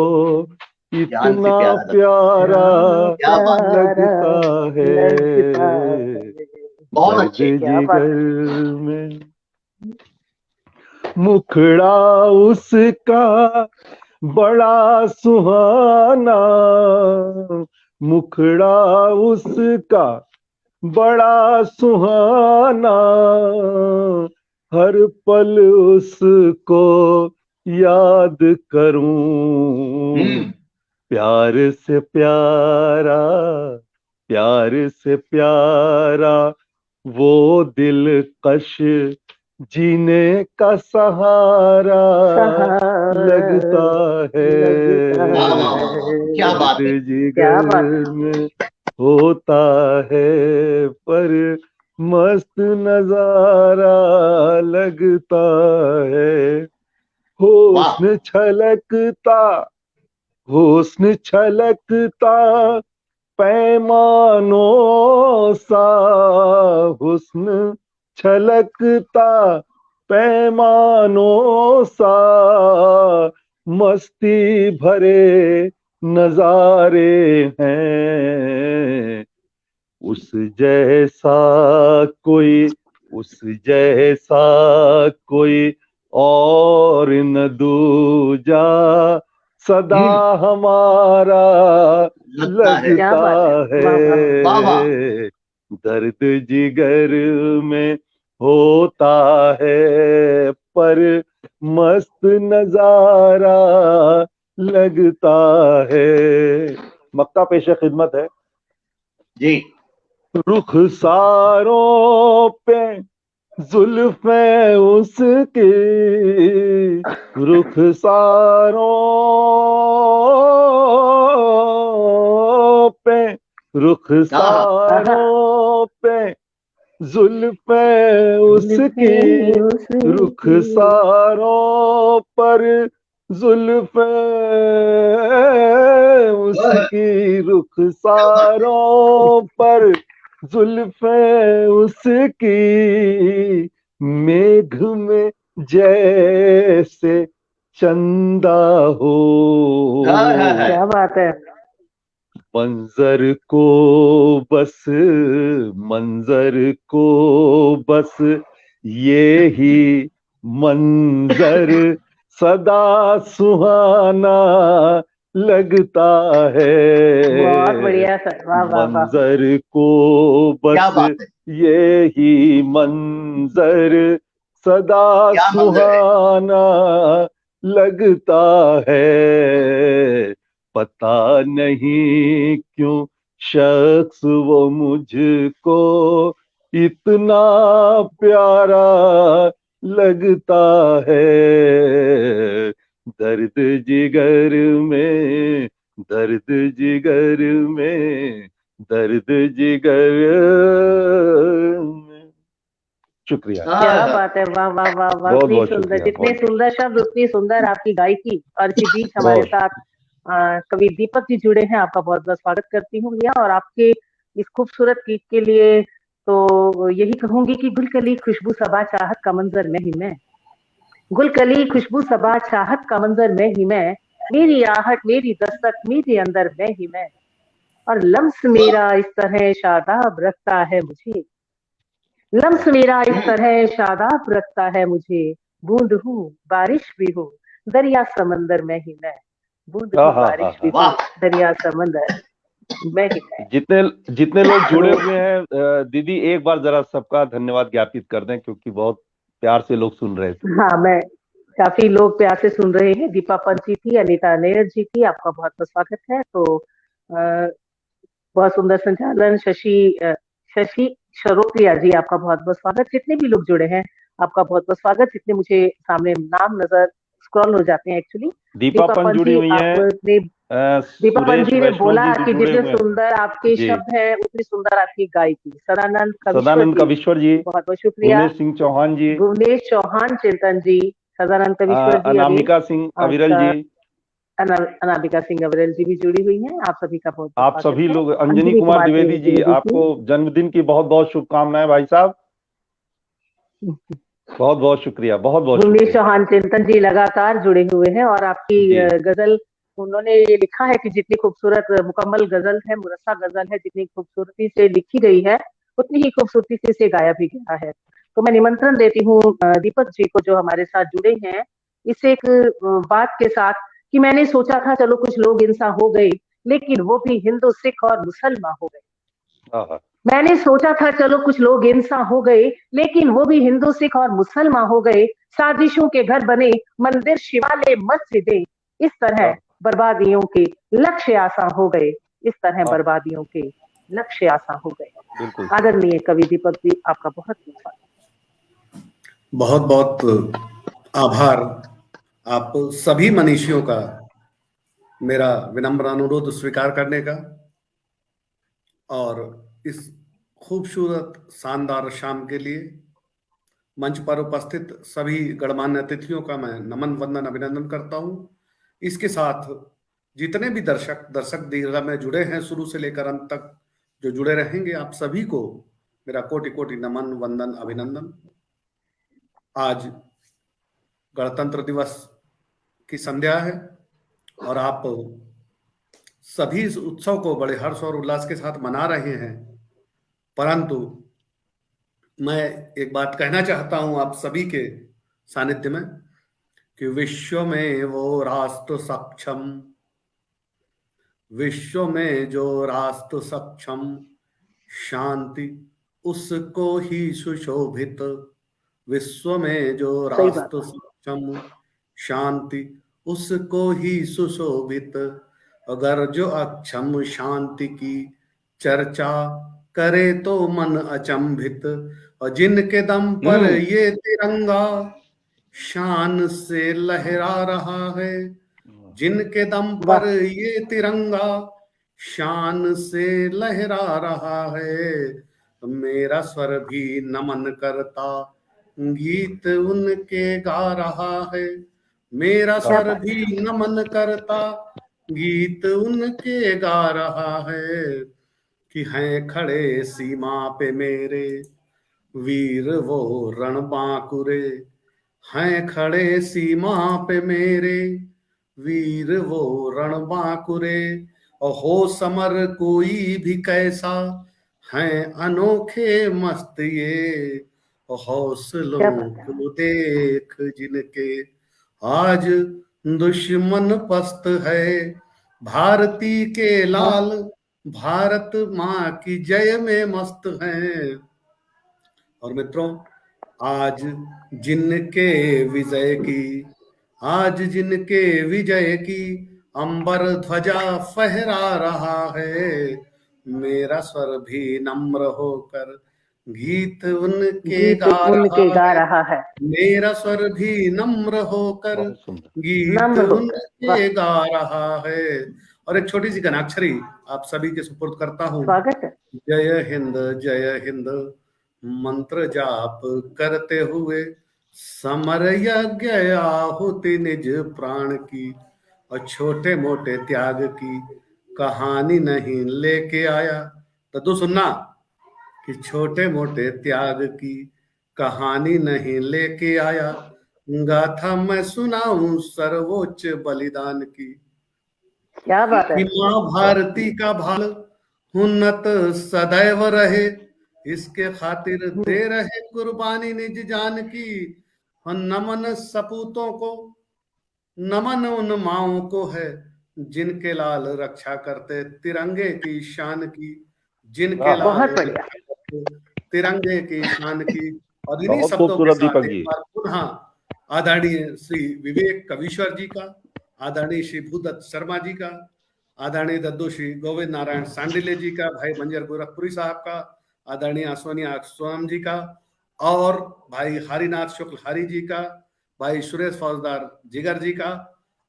इतना प्यारा लगता है। दर्द जिगर में मुखड़ा उसका बड़ा सुहाना, मुखड़ा उसका बड़ा सुहाना, हर पल उसको याद करूं। प्यार से प्यारा, प्यार से प्यारा वो दिलकश जीने का सहारा लगता है। क्या बात है। जिगर में होता है, पर मस्त नजारा लगता है। हुस्न छलकता, हुस्न छलकता पैमानों सा, हुस्न छलकता पैमानों सा, मस्ती भरे नजारे हैं। उस जैसा कोई, उस जैसा कोई और न दूजा सदा हमारा लगता है। दर्द जिगर में होता है, पर मस्त नजारा लगता है। मक्ता पेशे खिदमत है जी। रुख सारों पे जुल्फे उसकी, रुख सारों पे, रुख सारों पे जुल्फे उसकी, रुख सारों पर जुल्फे उसकी, रुख सारों पर जुल्फे उसकी, मेघ में जैसे चंदा हो। क्या बात है। मंजर को बस, मंजर को बस ये ही मंजर सदा सुहाना लगता है। बहुत बढ़िया सर, वाह वाह वाह। मंजर को बस ये ही मंजर सदा सुहाना लगता है। पता नहीं क्यों शख्स वो मुझको इतना प्यारा लगता है। दर्द जिगर में, दर्द जिगर में, दर्द जिगर में। शुक्रिया। क्या बात है, वाह वाह वाह वाह। बहुत इतनी बहुत सुंदर, शुक्रिया। जितने सुंदर शब्द उतनी सुंदर आपकी गायकी। और इसी बीच हमारे साथ कवि दीपक जी जुड़े हैं, आपका बहुत बहुत स्वागत करती हूँ भैया। और आपके इस खूबसूरत गीत के लिए तो यही कहूंगी कि गुलकली खुशबू सबा चाहत का मंजर में ही मैं, गुलकली खुशबू सबा चाहत का मंजर में ही मैं, मेरी आहट मेरी दस्तक मेरे अंदर में ही मैं, और लम्स मेरा इस तरह शादाब रखता है मुझे, लम्स मेरा इस तरह शादाब रखता है मुझे, बूंद हूँ बारिश भी हूँ दरिया समंदर में ही मैं, बूंद हूँ बारिश भी हूँ दरिया समंदर में ही मैं। जितने लोग जुड़े हुए हैं दीदी, एक बार जरा सबका धन्यवाद ज्ञापित कर दें, क्योंकि बहुत प्यार से लोग सुन रहे थे। हाँ, मैं काफी लोग प्यार से सुन रहे हैं। दीपा पंत जी थी, अनीता नैयर जी थी, आपका बहुत बहुत स्वागत है। तो बहुत सुंदर संचालन शशि शरोपिया जी, आपका बहुत बहुत स्वागत। जितने भी लोग जुड़े हैं आपका बहुत बहुत स्वागत। जितने मुझे सामने नाम नजर स्क्रॉल हो जाते हैं एक्चुअली। दीपा पंत जुड़ी हुई हैं। दीपा पंत जी ने बोला कि जितने हुए सुंदर आपके शब्द हैं उतनी सुंदर आपकी गायकी। सदानंद कविश्वर जी, बहुत बहुत शुक्रिया। भुवनेश सिंह चौहान जी, भुवनेश चौहान चिंतन जी, सदानंद कविश्वर जी, अनामिका सिंह अविरल जी, अनामिका सिंह अविरल जी भी जुड़ी हुई हैं। आप सभी का बहुत आप सभी लोग, अंजनी कुमार द्विवेदी जी, आपको जन्मदिन की बहुत बहुत शुभकामनाएं भाई साहब। बहुत बहुत शुक्रिया, बहुत बहुत शुक्रिया। भुवनेश चौहान चिंतन जी लगातार जुड़े हुए हैं। और आपकी गजल, उन्होंने ये लिखा है कि जितनी खूबसूरत मुकम्मल गजल है, मुरस्सा गजल है, जितनी खूबसूरती से लिखी गई है उतनी ही खूबसूरती से इसे गाया भी गया है। तो मैं निमंत्रण देती हूँ दीपक जी को, जो हमारे साथ जुड़े हैं, इस एक बात के साथ कि मैंने सोचा था चलो कुछ लोग इंसान हो गए, लेकिन वो भी हिंदू सिख और मुसलमान हो गए। मैंने सोचा था चलो कुछ लोग इंसान हो गए, लेकिन वो भी हिंदू सिख और मुसलमान हो गए। साजिशों के घर बने, मंदिर शिवालय मस्जिदें, इस तरह बर्बादियों के लक्ष्य आसान हो गए, इस तरह बर्बादियों के लक्ष्य आसान हो गए। आदरणीय कवि दीपक जी, आपका बहुत बहुत बहुत आभार आप सभी मनीषियों का मेरा विनम्र अनुरोध स्वीकार करने का। और इस खूबसूरत शानदार शाम के लिए मंच पर उपस्थित सभी गणमान्य अतिथियों का मैं नमन वंदन अभिनंदन करता हूं। इसके साथ जितने भी दर्शक दीर्घा में जुड़े हैं शुरू से लेकर अंत तक जो जुड़े रहेंगे, आप सभी को मेरा कोटि कोटि नमन वंदन अभिनंदन। आज गणतंत्र दिवस की संध्या है और आप सभी इस उत्सव को बड़े हर्ष और उल्लास के साथ मना रहे हैं, परंतु मैं एक बात कहना चाहता हूं आप सभी के सानिध्य में कि विश्व में वो राष्ट्र सक्षम, विश्व में जो राष्ट्र सक्षम, शांति उसको ही सुशोभित, विश्व में जो राष्ट्र सक्षम, शांति उसको ही सुशोभित, अगर जो अक्षम शांति की चर्चा करे तो मन अचंभित, और जिनके दम पर ये तिरंगा शान से लहरा रहा है, जिनके दम पर ये तिरंगा शान से लहरा रहा है, मेरा स्वर भी नमन करता गीत उनके गा रहा है, मेरा स्वर भी नमन करता गीत उनके गा रहा है, कि हैं खड़े सीमा पे मेरे वीर वो रणबांकुरे, हैं खड़े सीमा पे मेरे वीर वो रणबांकुरे, और हो समर कोई भी कैसा हैं अनोखे मस्त ये, हौसलों को देख जिनके आज दुश्मन पस्त है, भारती के लाल भारत माँ की जय में मस्त हैं। और मित्रों, आज जिनके विजय की, आज जिनके विजय की अंबर ध्वजा फहरा रहा है, मेरा स्वर भी नम्र होकर गीत उनके गा रहा है, मेरा स्वर भी नम्र होकर गीत उनके गा रहा है। और एक छोटी सी गणाक्षरी आप सभी के सुपुर्द करता हूँ। जय हिंद मंत्र जाप करते हुए समर यज्ञ आहुति निज प्राण की, और छोटे मोटे त्याग की कहानी नहीं लेके आया। तो सुनना कि छोटे मोटे त्याग की कहानी नहीं लेके आया, गाथा मैं सुनाऊं सर्वोच्च बलिदान की। क्या बात है। माँ भारती का भाल उन्नत सदैव रहे, इसके खातिर दे रहे कुर्बानी निज जान की, और नमन सपूतों को, नमन उन माओं को है जिनके लाल रक्षा करते तिरंगे की शान की, जिनके लाल तिरंगे की शान की। और इन्हीं शब्दों के साथ एक बार पुनः आदरणीय श्री विवेक कवीश्वर जी का, आदरणीय श्री भूदत्त शर्मा जी का, आदरणीय दद्दू श्री गोविंद नारायण सांडिले जी का, भाई बंजर गोरखपुरी साहब का, आदरणीय सोनिया सोनम जी का, और भाई हरिनाथ शुक्ल हरि जी का, भाई सुरेश फौजदार जिगर जी का,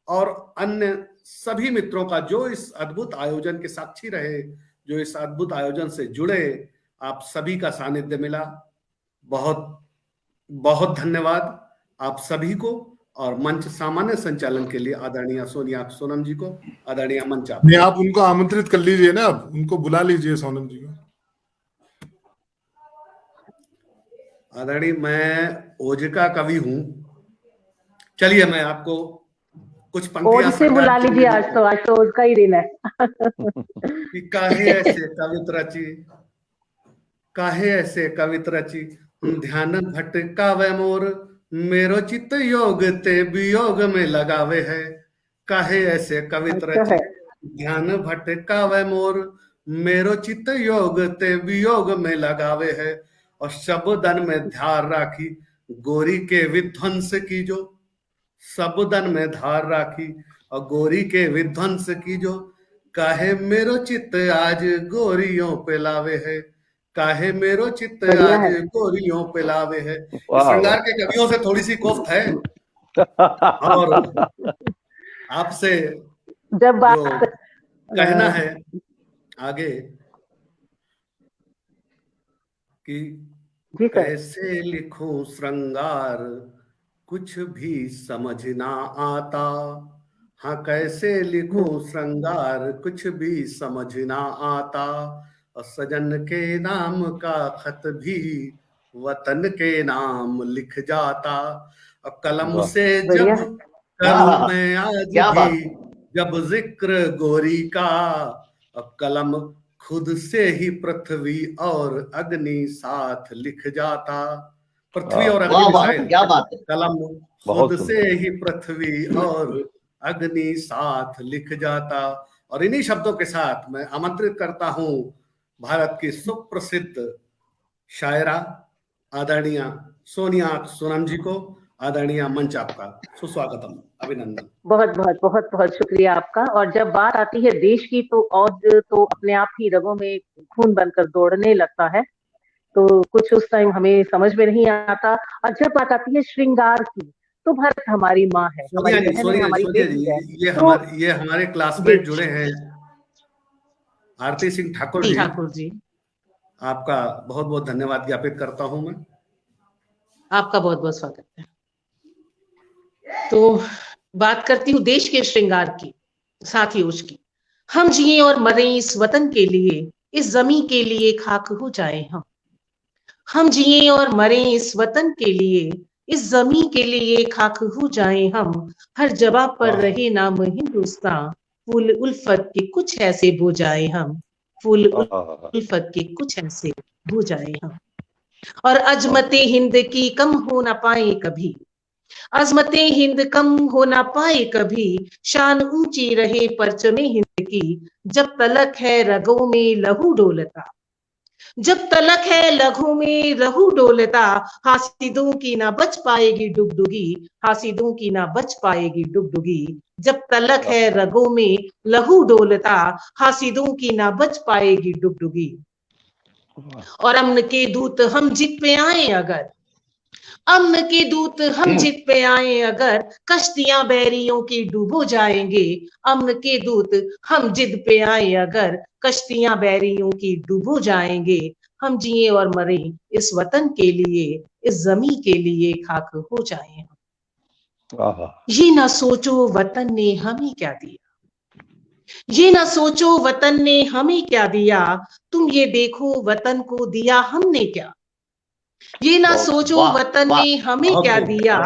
और अन्य सभी मित्रों का जो इस अद्भुत आयोजन के साक्षी रहे, जो इस अद्भुत आयोजन से जुड़े, आप सभी का सानिध्य मिला। बहुत बहुत धन्यवाद आप सभी को, और मंच सामान्य संचालन के लिए आदरणीय सोनिया सोनम जी को, आदरणीय मंच आप उनको आमंत्रित कर लीजिए ना, आप उनको बुला लीजिए सोनम जी को। आदरणीय, मैं ओजका कवि हूं, चलिए मैं आपको कुछ पंक्तियां से बुला लीजिए। आज तो ओजका ही दिन है। काहे ऐसे कवित रची, काहे ऐसे कवित रची, ध्यान भटकावे मोर, मेरो चित्त योग ते वियोग में लगावे है। काहे ऐसे कवित रची, ध्यान भटकावे मोर, मेरो चित्त योग ते वियोग में लगावे है। और शब्दन में धार राखी गोरी के विध्वंस की जो, शब्दन में धार राखी और गोरी के विध्वंस की जो, काहे मेरो चित्त आज गोरियों पे लावे है, काहे मेरो चित्त आज गोरियों पे लावे है। श्रृंगार के कवियों से थोड़ी सी कोफ्त है, और आपसे जब बात कहना है आगे कि जी सर। कैसे लिखूं श्रृंगार कुछ भी समझ ना आता। हाँ, कैसे लिखूं श्रृंगार कुछ भी समझ ना आता। और सजन के नाम का खत भी वतन के नाम लिख जाता। और कलम वाह, से बढ़िया। जब करूं मैं आज क्या भी बात। जब जिक्र गोरी का। और कलम खुद से ही पृथ्वी और अग्नि साथ लिख जाता। पृथ्वी और वाह अग्नि वाह, मिसाइल, क्या बात है। कलम बहुत खुद से सुंदर। ही पृथ्वी और अग्नि साथ लिख जाता। और इन्हीं शब्दों के साथ मैं आमंत्रित करता हूं भारत की सुप्रसिद्ध शायरा आदरणीय सोनिया सोनम जी को। आदरणीय, मंच आपका, सुस्वागतम, अभिनंदन। बहुत बहुत बहुत बहुत शुक्रिया आपका। और जब बात आती है देश की तो और तो अपने आप ही रगों में खून बनकर दौड़ने लगता है। तो कुछ उस टाइम हमें समझ में नहीं आता। और जब बात आती है श्रृंगार की तो भारत हमारी माँ है, सोनिया हमारी जी, बहन है, हमारी सोनिया बेटी है। जी, तो ये हमारे क्लासमेट जी जुड़े हैं, आरती सिंह ठाकुर जी जी। ठाकुर जी, आपका बहुत बहुत धन्यवाद ज्ञापित करता हूं मैं। आपका बहुत बहुत स्वागत है। तो बात करती हूँ देश के श्रृंगार की, साथियों की। हम जिए और मरे इस वतन के लिए, इस जमी के लिए खाक हो जाए हम। हम जिए और मरे इस वतन के लिए, इस जमी के लिए खाक हो जाए हम। हर जगह पर रहे नाम हिंदुस्तान, फूल उल्फत के कुछ ऐसे बो जाए हम। फूल उल्फत के कुछ ऐसे बो जाए हम। और अजमते हिंद की कम हो ना पाए कभी, अजमते हिंद कम हो ना पाए कभी। शान ऊंची रहे परचमे हिंद की, जब तलक है रगों में लहू डोलता। जब तलक है लहू में लहू डोलता, हासिदों की ना बच पाएगी डुगडुगी। हासिदों की ना बच पाएगी डुगडुगी। जब तलक है रगों में लहू डोलता, हासिदों की ना बच पाएगी डुगडुगी। और अमन के दूत हम जित पे आए अगर, अमन के दूत हम जित पे आए अगर, कश्तियां बैरियों की डूबो जाएंगे। अमन के दूत हम जिद पे आए अगर, कश्तियां बैरियों की डूबो जाएंगे। हम जिए और मरे इस वतन के लिए, इस जमी के लिए खाक हो जाए। ये ना सोचो वतन ने हमें क्या दिया, ये ना सोचो वतन ने हमें क्या दिया। तुम ये देखो वतन को दिया हमने क्या। ये ना सोचो वतन ने हमें क्या दिया,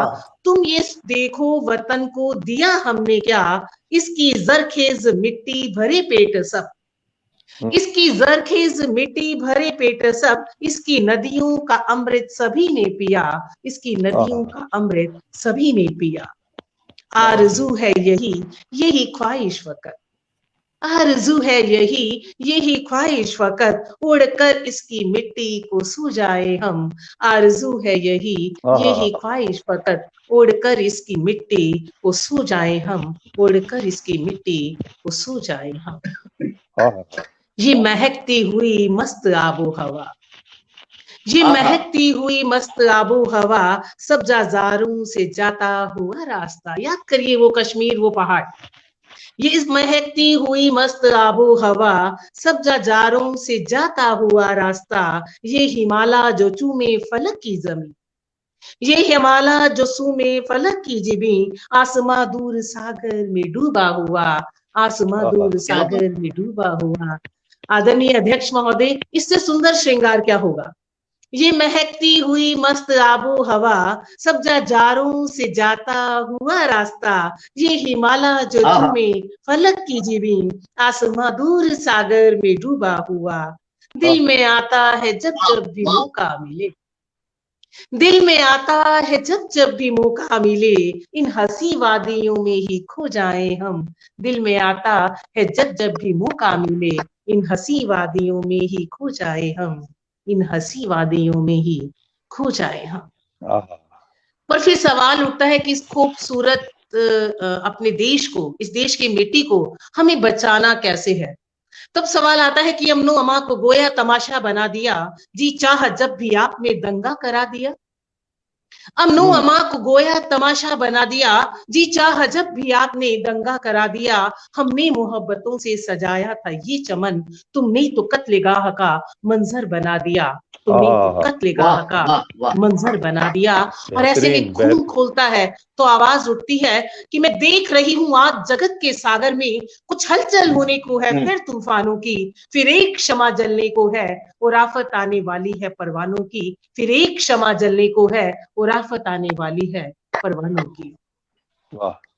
तुम ये देखो वतन को दिया हमने क्या। इसकी जरखेज मिट्टी भरे पेट सब, इसकी जरखेज मिट्टी भरे पेट सब। इसकी नदियों का अमृत सभी ने पिया, इसकी नदियों का अमृत सभी ने पिया। आरज़ू है यही, यही ख्वाहिश फकत, आरज़ू है यही, यही ख्वाहिश फकत। उड़कर इसकी मिट्टी को सू जाए हम। आरज़ू है यही, यही ख्वाहिश फकत। उड़कर इसकी मिट्टी को सू जाए हम, उड़कर इसकी मिट्टी को सू जाए हम। ये महकती हुई मस्त आबो हवा, ये महकती हुई मस्त आबो हवा। सब जाजारों से जाता हुआ रास्ता। याद करिए वो कश्मीर, वो पहाड़। ये इस महकती हुई मस्त आबो हवा, सब जाजारों से जाता हुआ रास्ता। ये हिमालय जो चूमे फलक की जमीन, ये हिमालय जो सूमे फलक की जिबी। आसमां दूर सागर में डूबा हुआ, आसमां दूर सागर में डूबा हुआ। आदरणीय अध्यक्ष महोदय, इससे सुंदर श्रृंगार क्या होगा। ये महकती हुई मस्त आबो हवा, सब जारों से जाता हुआ रास्ता। ये हिमालय जो चूमे फलक की जीबी, आसमां दूर सागर में डूबा हुआ। दिल में आता है जब जब भी मौका मिले, दिल में आता है जब जब भी मौका मिले। इन हंसी वादियों में ही खो जाए हम। दिल में आता है जब जब भी मौका मिले, इन हंसी वादियों में ही खो जाए हम। इन हंसी वादियों में ही खो जाए हम। पर फिर सवाल उठता है कि इस खूबसूरत अपने देश को, इस देश की मिट्टी को हमें बचाना कैसे है। तब सवाल आता है कि अमनो अमा को गोया तमाशा बना दिया, जी चाह जब भी आपने दंगा करा दिया। अमनो अमा को गोया तमाशा बना दिया, जी चाह जब भी आपने दंगा करा दिया। हमने मोहब्बतों से सजाया था ये चमन, तुमने तो कत्लेगाह का मंजर बना दिया। तुमने तो कत्लेगाह का मंजर बना दिया। और ऐसे में खून खोलता है तो आवाज उठती है कि मैं देख रही हूं आज जगत के सागर में कुछ हलचल होने को है, फिर तूफानों की, फिर एक क्षमा जलने को है और आफत आने वाली है परवानों की। फिर एक क्षमा जलने को है और आफत आने वाली है परवानों की।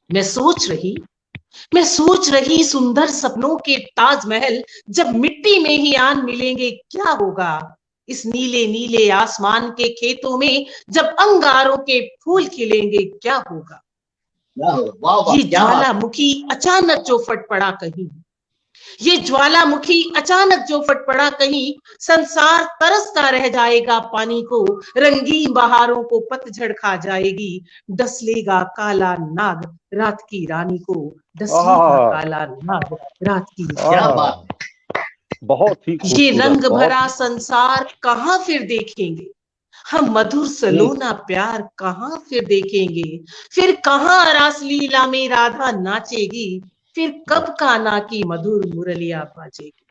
मैं सोच रही सुंदर सपनों के ताजमहल जब मिट्टी में ही आन मिलेंगे क्या होगा। इस नीले नीले आसमान के खेतों में जब अंगारों के फूल खिलेंगे क्या होगा। ये ज्वालामुखी अचानक जो फट पड़ा कहीं, ये ज्वालामुखी अचानक जो फट पड़ा कहीं, संसार तरसता रह जाएगा पानी को, रंगीन बहारों को पतझड़ खा जाएगी। डस लेगा काला नाग रात की रानी को, डस लेगा काला नाग रात की रानी। बहुत ही ये रंग भरा संसार कहाँ फिर देखेंगे हम, मधुर सलोना प्यार कहाँ फिर देखेंगे। फिर कहाँ रासलीला में राधा नाचेगी, फिर कब कान्हा की मधुर मुरलिया बाजेगी।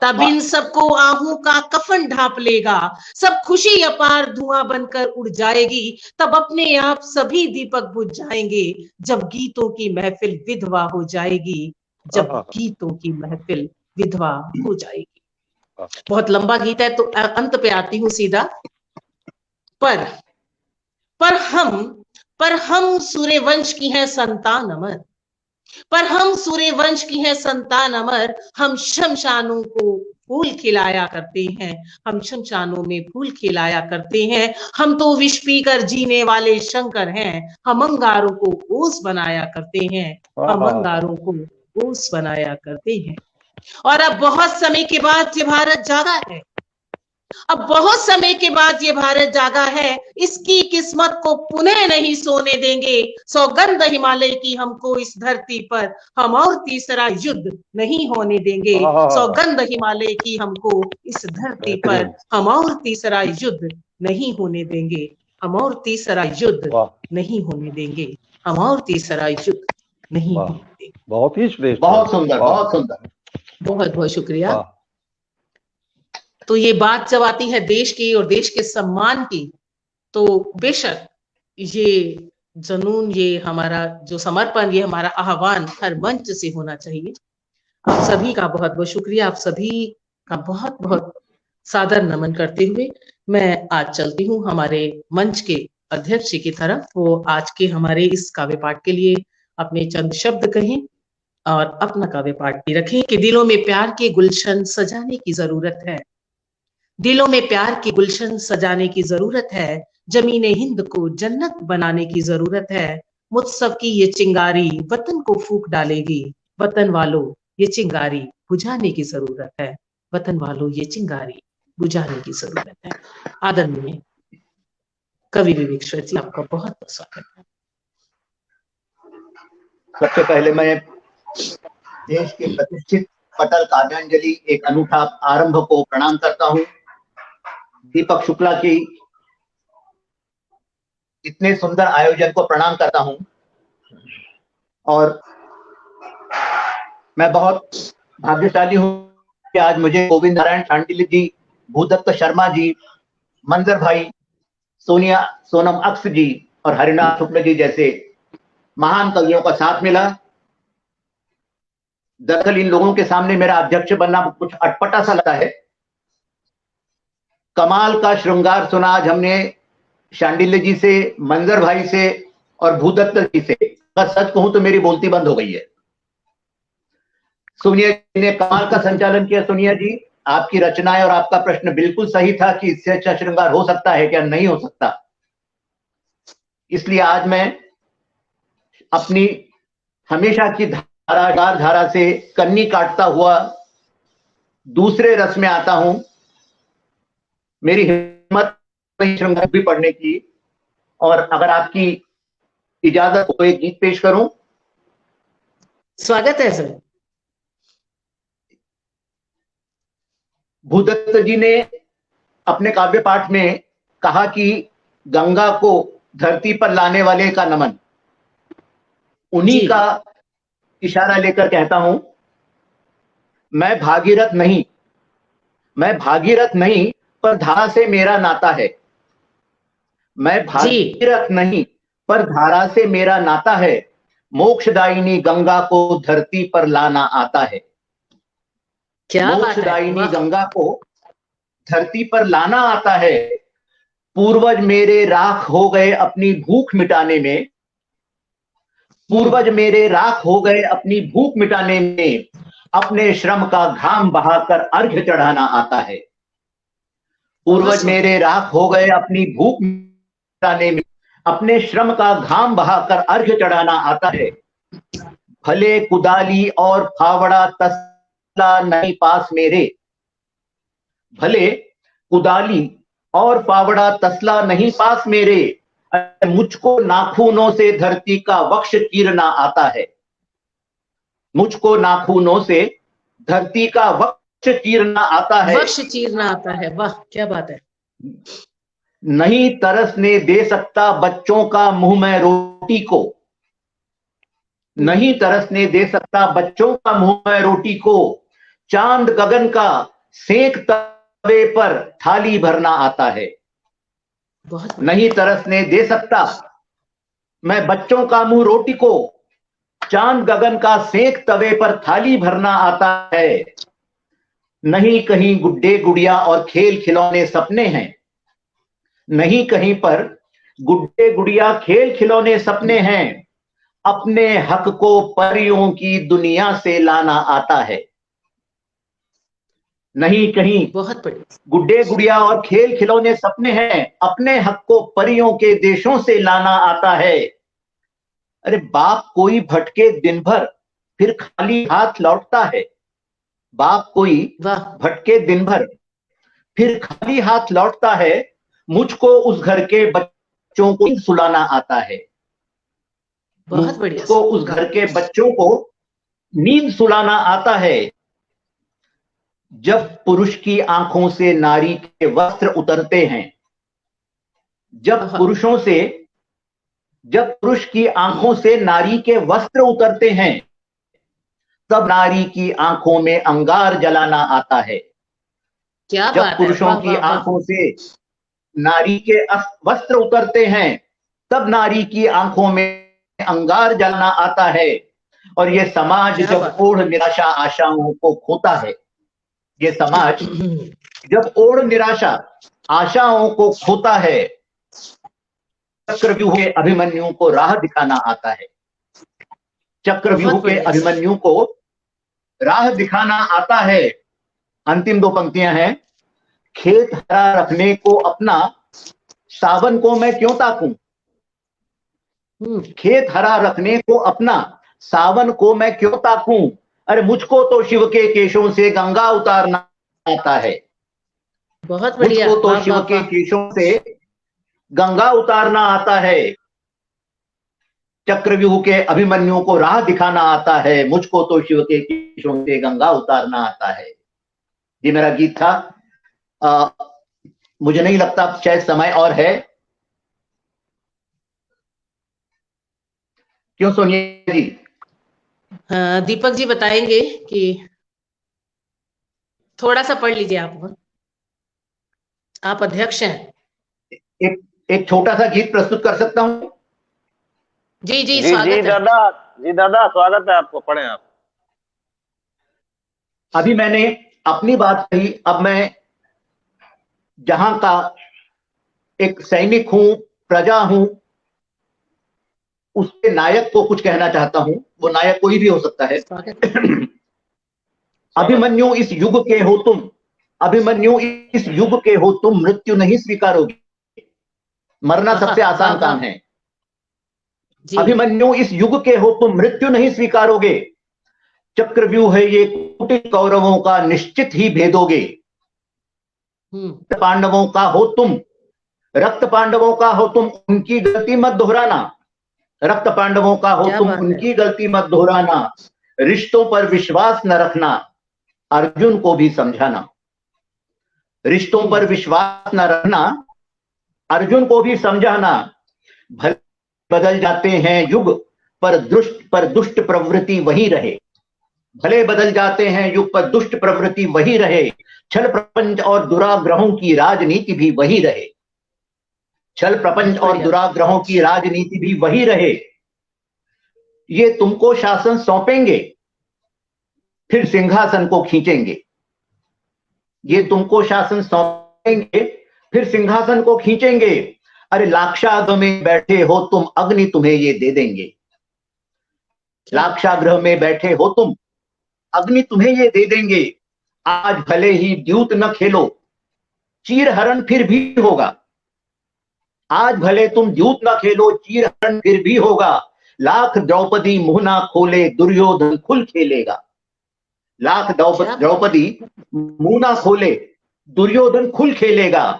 तब इन सबको आहू का कफन ढांप लेगा, सब खुशी अपार धुआं बनकर उड़ जाएगी। तब अपने आप सभी दीपक बुझ जाएंगे, जब गीतों की महफिल विधवा हो जाएगी, जब गीतों की महफिल विधवा हो जाएगी। बहुत लंबा गीत है तो अंत पे आती हूं सीधा। पर हम सूर्यवंश की हैं संतान अमर, पर हम सूर्यवंश की हैं संतान अमर। हम शमशानों को फूल खिलाया करते हैं, हम शमशानों में फूल खिलाया करते हैं। हम तो विष पीकर जीने वाले शंकर हैं, हम अंगारों को ओस बनाया करते हैं, हम अंगारों को ओस बनाया करते हैं। और अब बहुत समय के बाद ये भारत जागा है, अब बहुत समय के बाद ये भारत जागा है। इसकी किस्मत को पुनः नहीं सोने देंगे, सौगंध हिमालय की हमको इस धरती पर, हम और तीसरा युद्ध नहीं होने देंगे। सौगंध हिमालय की हमको इस धरती पर, हम और तीसरा युद्ध नहीं होने देंगे, हम और तीसरा युद्ध नहीं होने देंगे, हम और तीसरा युद्ध नहीं होने देंगे। बहुत ही श्रेष्ठ, बहुत सुंदर, बहुत सुंदर, बहुत बहुत शुक्रिया। तो ये बात जब आती है देश की और देश के सम्मान की, तो बेशक ये जुनून, ये हमारा जो समर्पण, ये हमारा आह्वान हर मंच से होना चाहिए। आप सभी का बहुत बहुत शुक्रिया, आप सभी का बहुत बहुत सादर नमन करते हुए मैं आज चलती हूँ हमारे मंच के अध्यक्ष की तरफ। वो आज के हमारे इस काव्य पाठ के लिए अपने चंद शब्द कहें और अपना काव्य पाठ भी रखें कि दिलों में प्यार के गुलशन सजाने की जरूरत है, दिलों में प्यार के गुलशन सजाने की जरूरत है। जमीने हिंद को जन्नत बनाने की जरूरत है। मुत्सव की ये चिंगारी वतन को फूंक डालेगी, वतन वालों ये चिंगारी बुझाने की जरूरत है, वतन वालों ये चिंगारी बुझाने की जरूरत है। आदरणीय कवि विवेक जी, आपका बहुत बहुत स्वागत है। सबसे पहले मैं देश के प्रतिष्ठित पटल काव्यांजलि एक अनूठा आरंभ को प्रणाम करता हूं। दीपक शुक्ला की इतने सुंदर आयोजन को प्रणाम करता हूं और मैं बहुत भाग्यशाली हूं कि आज मुझे गोविंद नारायण शांडिल्य जी, भूदत्त शर्मा जी, मंजर भाई, सोनम अक्स जी और हरिनाथ शुक्ल जी जैसे महान कवियों का साथ मिला। दरअसल इन लोगों के सामने मेरा अध्यक्ष बनना कुछ अटपटा सा लगता है। कमाल का श्रृंगार सुना आज हमने शांडिल्य जी से, मंजर भाई से और भूदत्त जी से। अगर सच कहूं तो मेरी बोलती बंद हो गई है। सोनिया जी ने कमाल का संचालन किया। सोनिया जी, आपकी रचनाएं और आपका प्रश्न बिल्कुल सही था कि इससे अच्छा श्रृंगार हो सकता है क्या? नहीं हो सकता। इसलिए आज मैं अपनी हमेशा की धारा से कन्नी काटता हुआ दूसरे रस में आता हूं। मेरी हिम्मत श्रृंगार भी पढ़ने की, और अगर आपकी इजाजत हो एक गीत पेश करूं। स्वागत है सर। भूदत्त जी ने अपने काव्य पाठ में कहा कि गंगा को धरती पर लाने वाले का नमन। उन्हीं जी। का इशारा लेकर कहता हूं, मैं भागीरथ नहीं पर धारा से मेरा नाता है। मैं भागीरथ नहीं पर धारा से मेरा नाता है। मोक्षदायिनी गंगा को धरती पर लाना आता है। क्या बात है, मोक्षदायिनी वाह। गंगा को धरती पर लाना आता है। पूर्वज मेरे राख हो गए अपनी भूख मिटाने में। पूर्वज मेरे राख हो गए अपनी भूख मिटाने में। अपने श्रम का घाम बहाकर अर्घ्य चढ़ाना आता है। पूर्वज मेरे राख हो गए अपनी भूख मिटाने में। अपने श्रम का घाम बहाकर अर्घ्य चढ़ाना आता है। भले कुदाली और फावड़ा तसला नहीं पास मेरे। भले कुदाली और फावड़ा तसला नहीं पास मेरे। मुझको नाखूनों से धरती का वक्ष चीरना आता है। मुझको नाखूनों से धरती का वक्ष चीरना आता है। वक्ष चीरना आता है, वाह क्या बात है। नहीं तरसने दे सकता बच्चों का मुंह में रोटी को। नहीं तरसने दे सकता बच्चों का मुंह में रोटी को। चांद गगन का सेक तवे पर थाली भरना आता है। नहीं तरसने दे सकता मैं बच्चों का मुंह रोटी को। चांद गगन का सेक तवे पर थाली भरना आता है। नहीं कहीं गुड्डे गुड़िया और खेल खिलौने सपने हैं। नहीं कहीं पर गुड्डे गुड़िया खेल खिलौने सपने हैं। अपने हक को परियों की दुनिया से लाना आता है। नहीं कहीं बहुत बढ़िया। गुड्डे गुड़िया और खेल खिलौने सपने हैं। अपने हक को परियों के देशों से लाना आता है। अरे बाप कोई भटके दिन भर फिर खाली हाथ लौटता है। बाप कोई भटके दिन भर फिर खाली हाथ लौटता है। मुझको उस घर के बच्चों को सुलाना आता है। बहुत बढ़िया। मुझको उस घर के बच्चों को नींद सुलाना आता है। जब पुरुष की आंखों से नारी के वस्त्र उतरते हैं। जब पुरुष की आंखों से नारी के वस्त्र उतरते हैं, तब नारी की आंखों में अंगार जलाना आता है। क्या जब बात है, पुरुषों वाह, की वाह, वाह। आंखों से नारी के वस्त्र उतरते हैं, तब नारी की आंखों में अंगार जलना आता है। और ये समाज जब ओढ़ निराशा आशाओं को खोता है। ये समाज जब ओढ़ निराशा आशाओं को खोता है, चक्रव्यूह के अभिमन्यु को राह दिखाना आता है। चक्रव्यूह के अभिमन्यु को राह दिखाना आता है। अंतिम दो पंक्तियां हैं। खेत हरा रखने को अपना सावन को मैं क्यों ताकूं। खेत हरा रखने को अपना सावन को मैं क्यों ताकूं। अरे मुझको तो शिव के केशों से गंगा उतारना आता है। बहुत बढ़िया। मुझको तो शिव के केशों से गंगा उतारना आता है। चक्रव्यूह के अभिमन्यु को राह दिखाना आता है। मुझको तो शिव के केशों से गंगा उतारना आता है। ये मेरा गीत था। मुझे नहीं लगता शायद समय और है। क्यों सोनिया जी? दीपक जी बताएंगे कि थोड़ा सा पढ़ लीजिए। आप अध्यक्ष हैं। एक छोटा सा गीत प्रस्तुत कर सकता हूं? जी स्वागत है। दादा स्वागत है आपको। पढ़ें आप। अभी मैंने अपनी बात कही। अब मैं जहां का एक सैनिक हूं, प्रजा हूं, उसके नायक को कुछ कहना चाहता हूं। वो नायक कोई भी हो सकता है। अभिमन्यु इस युग के हो तुम। अभिमन्यु इस युग के हो तुम। मृत्यु नहीं स्वीकारोगे। मरना सबसे आसान काम है। अभिमन्यु इस युग के हो तुम। मृत्यु नहीं स्वीकारोगे। चक्रव्यूह है ये कुटिल कौरवों का निश्चित ही भेदोगे। पांडवों का हो तुम। रक्त पांडवों का हो तुम। उनकी गलती मत दोहराना। रक्त पांडवों का हो तुम। उनकी गलती मत दोहराना। रिश्तों पर विश्वास न रखना। अर्जुन को भी समझाना। रिश्तों पर विश्वास न रखना। अर्जुन को भी समझाना, भले बदल जाते हैं युग पर दुष्ट प्रवृत्ति वही रहे। भले बदल जाते हैं युग पर दुष्ट प्रवृत्ति वही रहे। छल प्रपंच और दुराग्रहों की राजनीति भी वही रहे। छल प्रपंच और दुराग्रहों की राजनीति भी वही रहे। ये तुमको शासन सौंपेंगे, फिर सिंहासन को खींचेंगे। ये तुमको शासन सौंपेंगे, फिर सिंहासन को खींचेंगे। अरे लाक्षागृह में बैठे हो तुम, अग्नि तुम्हें ये दे देंगे। लाक्षागृह में बैठे हो तुम, अग्नि तुम्हें ये दे देंगे। आज भले ही द्यूत न खेलो, चीरहरण फिर भी होगा। आज भले तुम द्यूत न खेलो, चीरहरण फिर भी होगा। लाख द्रौपदी मुंह ना खोले, दुर्योधन खुल खेलेगा। लाख द्रौपदी मुंह ना खोले, दुर्योधन खुल खेलेगा।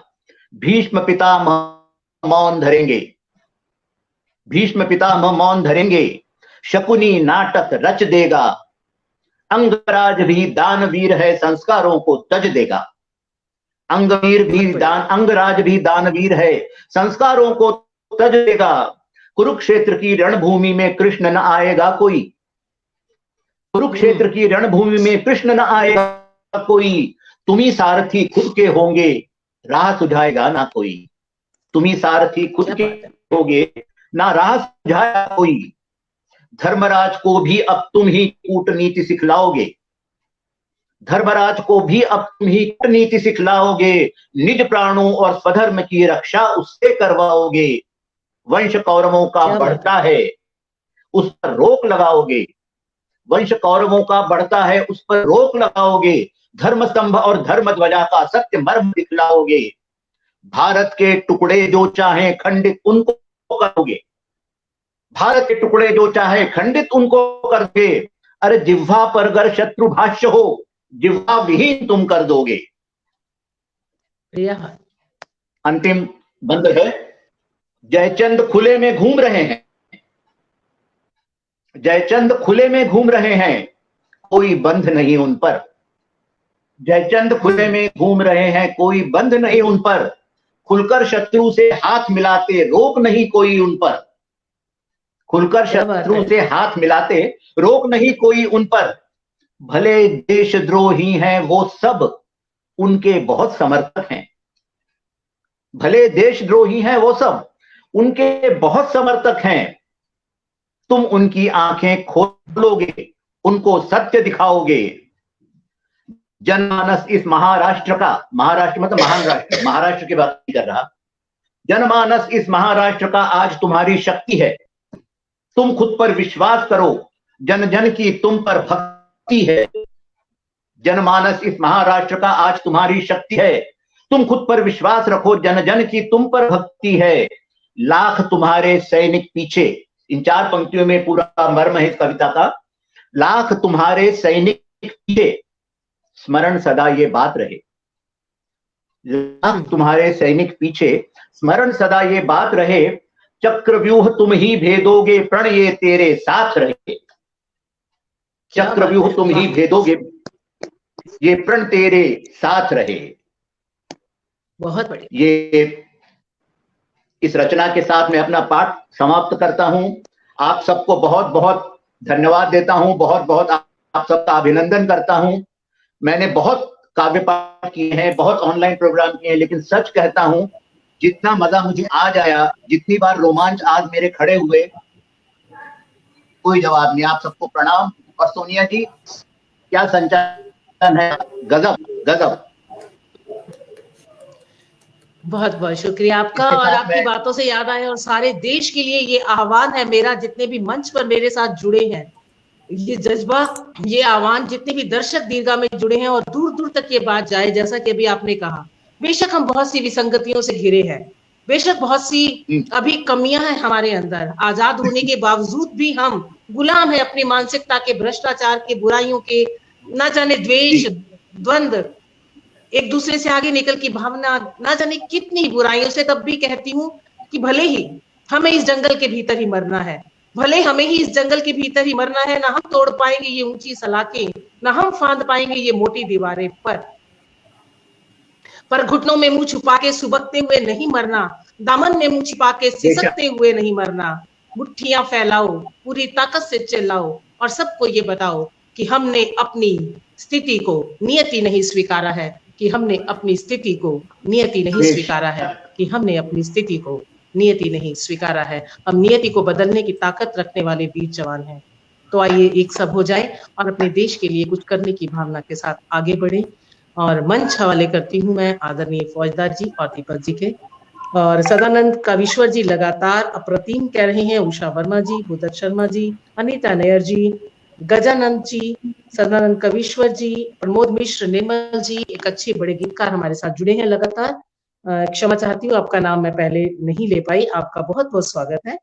भीष्म पितामह मौन धरेंगे, भीष्म पितामह मौन धरेंगे। शकुनी नाटक रच देगा। अंगराज भी दानवीर है, संस्कारों को तज देगा। अंगराज भी दानवीर है, संस्कारों को तज देगा। कुरुक्षेत्र की रणभूमि में कृष्ण न आएगा कोई। कुरुक्षेत्र की रणभूमि में कृष्ण न आएगा कोई। तुम्ही सारथी खुद के होंगे, राह सुझाएगा ना कोई। तुम्ही सारथी खुद के होगे, ना राह सुझाएगा कोई। धर्मराज को भी अब तुम ही कूटनीति सिखलाओगे। धर्मराज को भी अब तुम ही कूटनीति सिखलाओगे। निज प्राणों और स्वधर्म की रक्षा उससे करवाओगे। वंश कौरवों का बढ़ता है, उस पर रोक लगाओगे। वंश कौरवों का बढ़ता है, उस पर रोक लगाओगे। धर्म स्तंभ और धर्म ध्वजा का सत्य मर्म दिखलाओगे। भारत के टुकड़े जो चाहे खंडित उनको करोगे। भारत के टुकड़े जो चाहे खंडित उनको कर दे। अरे जिह्वा पर अगर शत्रु भाष्य हो, जिह्वा विहीन तुम कर दोगे। अंतिम बंद है। जयचंद खुले में घूम रहे हैं, जयचंद खुले में घूम रहे हैं, कोई बंध नहीं उन पर। जयचंद खुले में घूम रहे हैं, कोई बंध नहीं उन पर। खुलकर शत्रु से हाथ मिलाते, रोक नहीं कोई उन पर। खुलकर शत्रु से हाथ मिलाते, रोक नहीं कोई उन पर। भले देशद्रोही हैं वो सब, उनके बहुत समर्थक हैं। भले देशद्रोही हैं वो सब, उनके बहुत समर्थक हैं। तुम उनकी आंखें खोलोगे, उनको सत्य दिखाओगे। जनमानस इस महाराष्ट्र का, महाराष्ट्र मतलब महान राष्ट्र, महाराष्ट्र की बात नहीं कर रहा। जनमानस इस महाराष्ट्र का आज तुम्हारी शक्ति है। तुम खुद पर विश्वास करो, जन जन की तुम पर भक्ति है। जनमानस इस महाराष्ट्र का आज तुम्हारी शक्ति है। तुम खुद पर विश्वास रखो, जन जन की तुम पर भक्ति है। लाख तुम्हारे सैनिक पीछे, इन 4 पंक्तियों में पूरा मर्म है इस कविता का। लाख तुम्हारे सैनिक पीछे, स्मरण सदा ये बात रहे। लाख तुम्हारे सैनिक पीछे, स्मरण सदा ये बात रहे। चक्रव्यूह तुम ही भेदोगे, प्रण ये तेरे साथ रहे। चक्रव्यूह तुम ही भेदोगे, ये प्रण तेरे साथ रहे। बहुत बढ़िया। ये इस रचना के साथ मैं अपना पाठ समाप्त करता हूं। आप सबको बहुत बहुत धन्यवाद देता हूं, बहुत बहुत आप सबका अभिनंदन करता हूं। मैंने बहुत काव्य पाठ किए हैं, बहुत ऑनलाइन प्रोग्राम किए हैं, लेकिन सच कहता हूं जितना मजा मुझे आज आया, जितनी बार रोमांच आज मेरे खड़े हुए, कोई जवाब नहीं। आप सबको प्रणाम। और सोनिया जी क्या संचालन है, गजब गजब। बहुत बहुत शुक्रिया आपका। और आपकी बातों से याद आया, और सारे देश के लिए ये आह्वान है मेरा, जितने भी मंच पर मेरे साथ जुड़े हैं, ये जज्बा, ये आह्वान, जितने भी दर्शक दीर्घा में जुड़े हैं और दूर दूर तक ये बात जाए। जैसा कि अभी आपने कहा, बेशक हम बहुत सी विसंगतियों से घिरे हैं, बेशक बहुत सी अभी कमियां हैं हमारे अंदर, आजाद होने के बावजूद भी हम गुलाम है अपनी मानसिकता के, भ्रष्टाचार के, बुराइयों के, ना जाने द्वेष, द्वंद्व, एक दूसरे से आगे निकल की भावना, ना जाने कितनी बुराइयों से। तब भी कहती हूँ कि भले ही हमें इस जंगल के भीतर ही मरना है, भले हमें ही इस जंगल के भीतर ही मरना है। ना हम तोड़ पाएंगे ये ऊंची सलाखें, ना हम फांद पाएंगे ये मोटी दीवारें, पर घुटनों में मुंह छुपा के सुबकते हुए नहीं मरना। दामन में मुंह छिपा के सिसकते हुए नहीं मरना, मुट्ठियां फैलाओ, पूरी ताकत से चिल्लाओ और सबको ये बताओ कि हमने अपनी स्थिति को नियति नहीं स्वीकारा है, कि हमने अपनी स्थिति को नियति नहीं स्वीकारा है, कि हमने अपनी स्थिति को नियति नहीं स्वीकारा है। हम नियति को बदलने की ताकत रखने वाले वीर जवान हैं। तो आइए एक सब हो जाए और अपने देश के लिए कुछ करने की भावना के साथ आगे बढ़े। और मंच हवाले करती हूँ मैं आदरणीय फौजदार जी और दीपक जी के। और सदानंद कविश्वर जी लगातार अप्रतिम कह रहे हैं, उषा वर्मा जी, भूदत्त शर्मा जी, अनीता नैयर जी, गजानंद जी, सदानंद कविश्वर जी, प्रमोद मिश्र, निर्मल जी, एक अच्छे बड़े गीतकार हमारे साथ जुड़े हैं लगातार। क्षमा चाहती हूँ, आपका नाम मैं पहले नहीं ले पाई, आपका बहुत बहुत स्वागत है।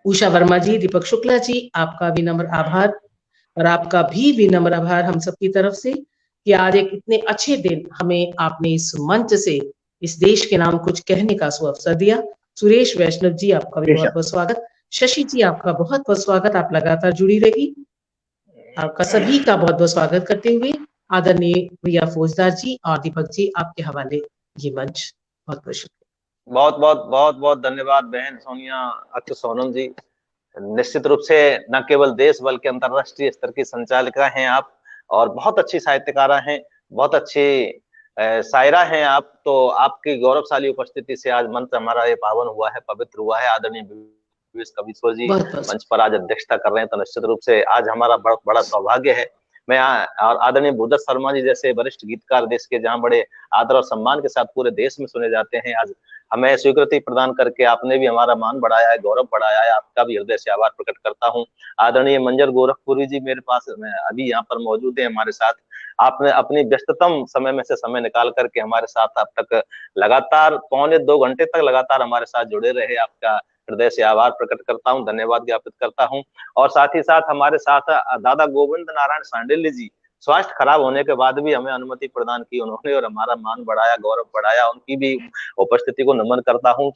उषा वर्मा जी, दीपक शुक्ला जी, आपका विनम्र आभार और आपका भी विनम्र आभार हम सबकी तरफ से कि आज एक इतने अच्छे दिन हमें आपने इस मंच से इस देश के नाम कुछ कहने का सुअवसर दिया। सुरेश वैष्णव जी, आपका भी बहुत बहुत स्वागत। शशि जी, आपका बहुत बहुत स्वागत, आप लगातार जुड़ी रही। आपका सभी का बहुत बहुत स्वागत करते हुए आदरणीय भैया फौजदार जी और दीपक जी, आपके हवाले ये मंच। बहुत बहुत शुक्रिया। बहुत बहुत धन्यवाद बहन सोनिया अक्ष सोनम जी। निश्चित रूप से न केवल देश बल्कि अंतरराष्ट्रीय स्तर की संचालिका हैं आप, और बहुत अच्छी साहित्यकारा हैं, बहुत अच्छी शायरा हैं आप। तो आपकी गौरवशाली उपस्थिति से आज मंच हमारा ये पावन हुआ है, पवित्र हुआ है। आदरणीय कविश्वर जी मंच पर आज अध्यक्षता कर रहे हैं, तो निश्चित रूप से आज हमारा बहुत बड़ा सौभाग्य है। मैं और आदरणीय भूदत्त शर्मा जी जैसे वरिष्ठ गीतकार देश के, जहां बड़े आदर और सम्मान के साथ पूरे देश में सुने जाते हैं, आज हमें स्वीकृति प्रदान करके आपने भी हमारा मान बढ़ाया है, गौरव बढ़ाया है। आपका भी हृदय से आभार प्रकट करता हूं। आदरणीय मंजर गोरखपुरी जी मेरे पास अभी यहाँ पर मौजूद है हमारे साथ। आपने अपनी व्यस्ततम समय में से समय निकाल करके हमारे साथ अब तक लगातार 1.25 घंटे तक लगातार हमारे साथ जुड़े रहे। आपका हृदय से आभार प्रकट करता हूँ, धन्यवाद ज्ञापित करता हूँ। और साथ ही साथ हमारे साथ दादा गोविंद नारायण सांडिल्य जी, स्वास्थ्य खराब होने के बाद भी हमें अनुमति प्रदान की उन्होंने और हमारा मान बढ़ाया, गौरव बढ़ाया। उनकी भी उपस्थिति को नमन करता हूँ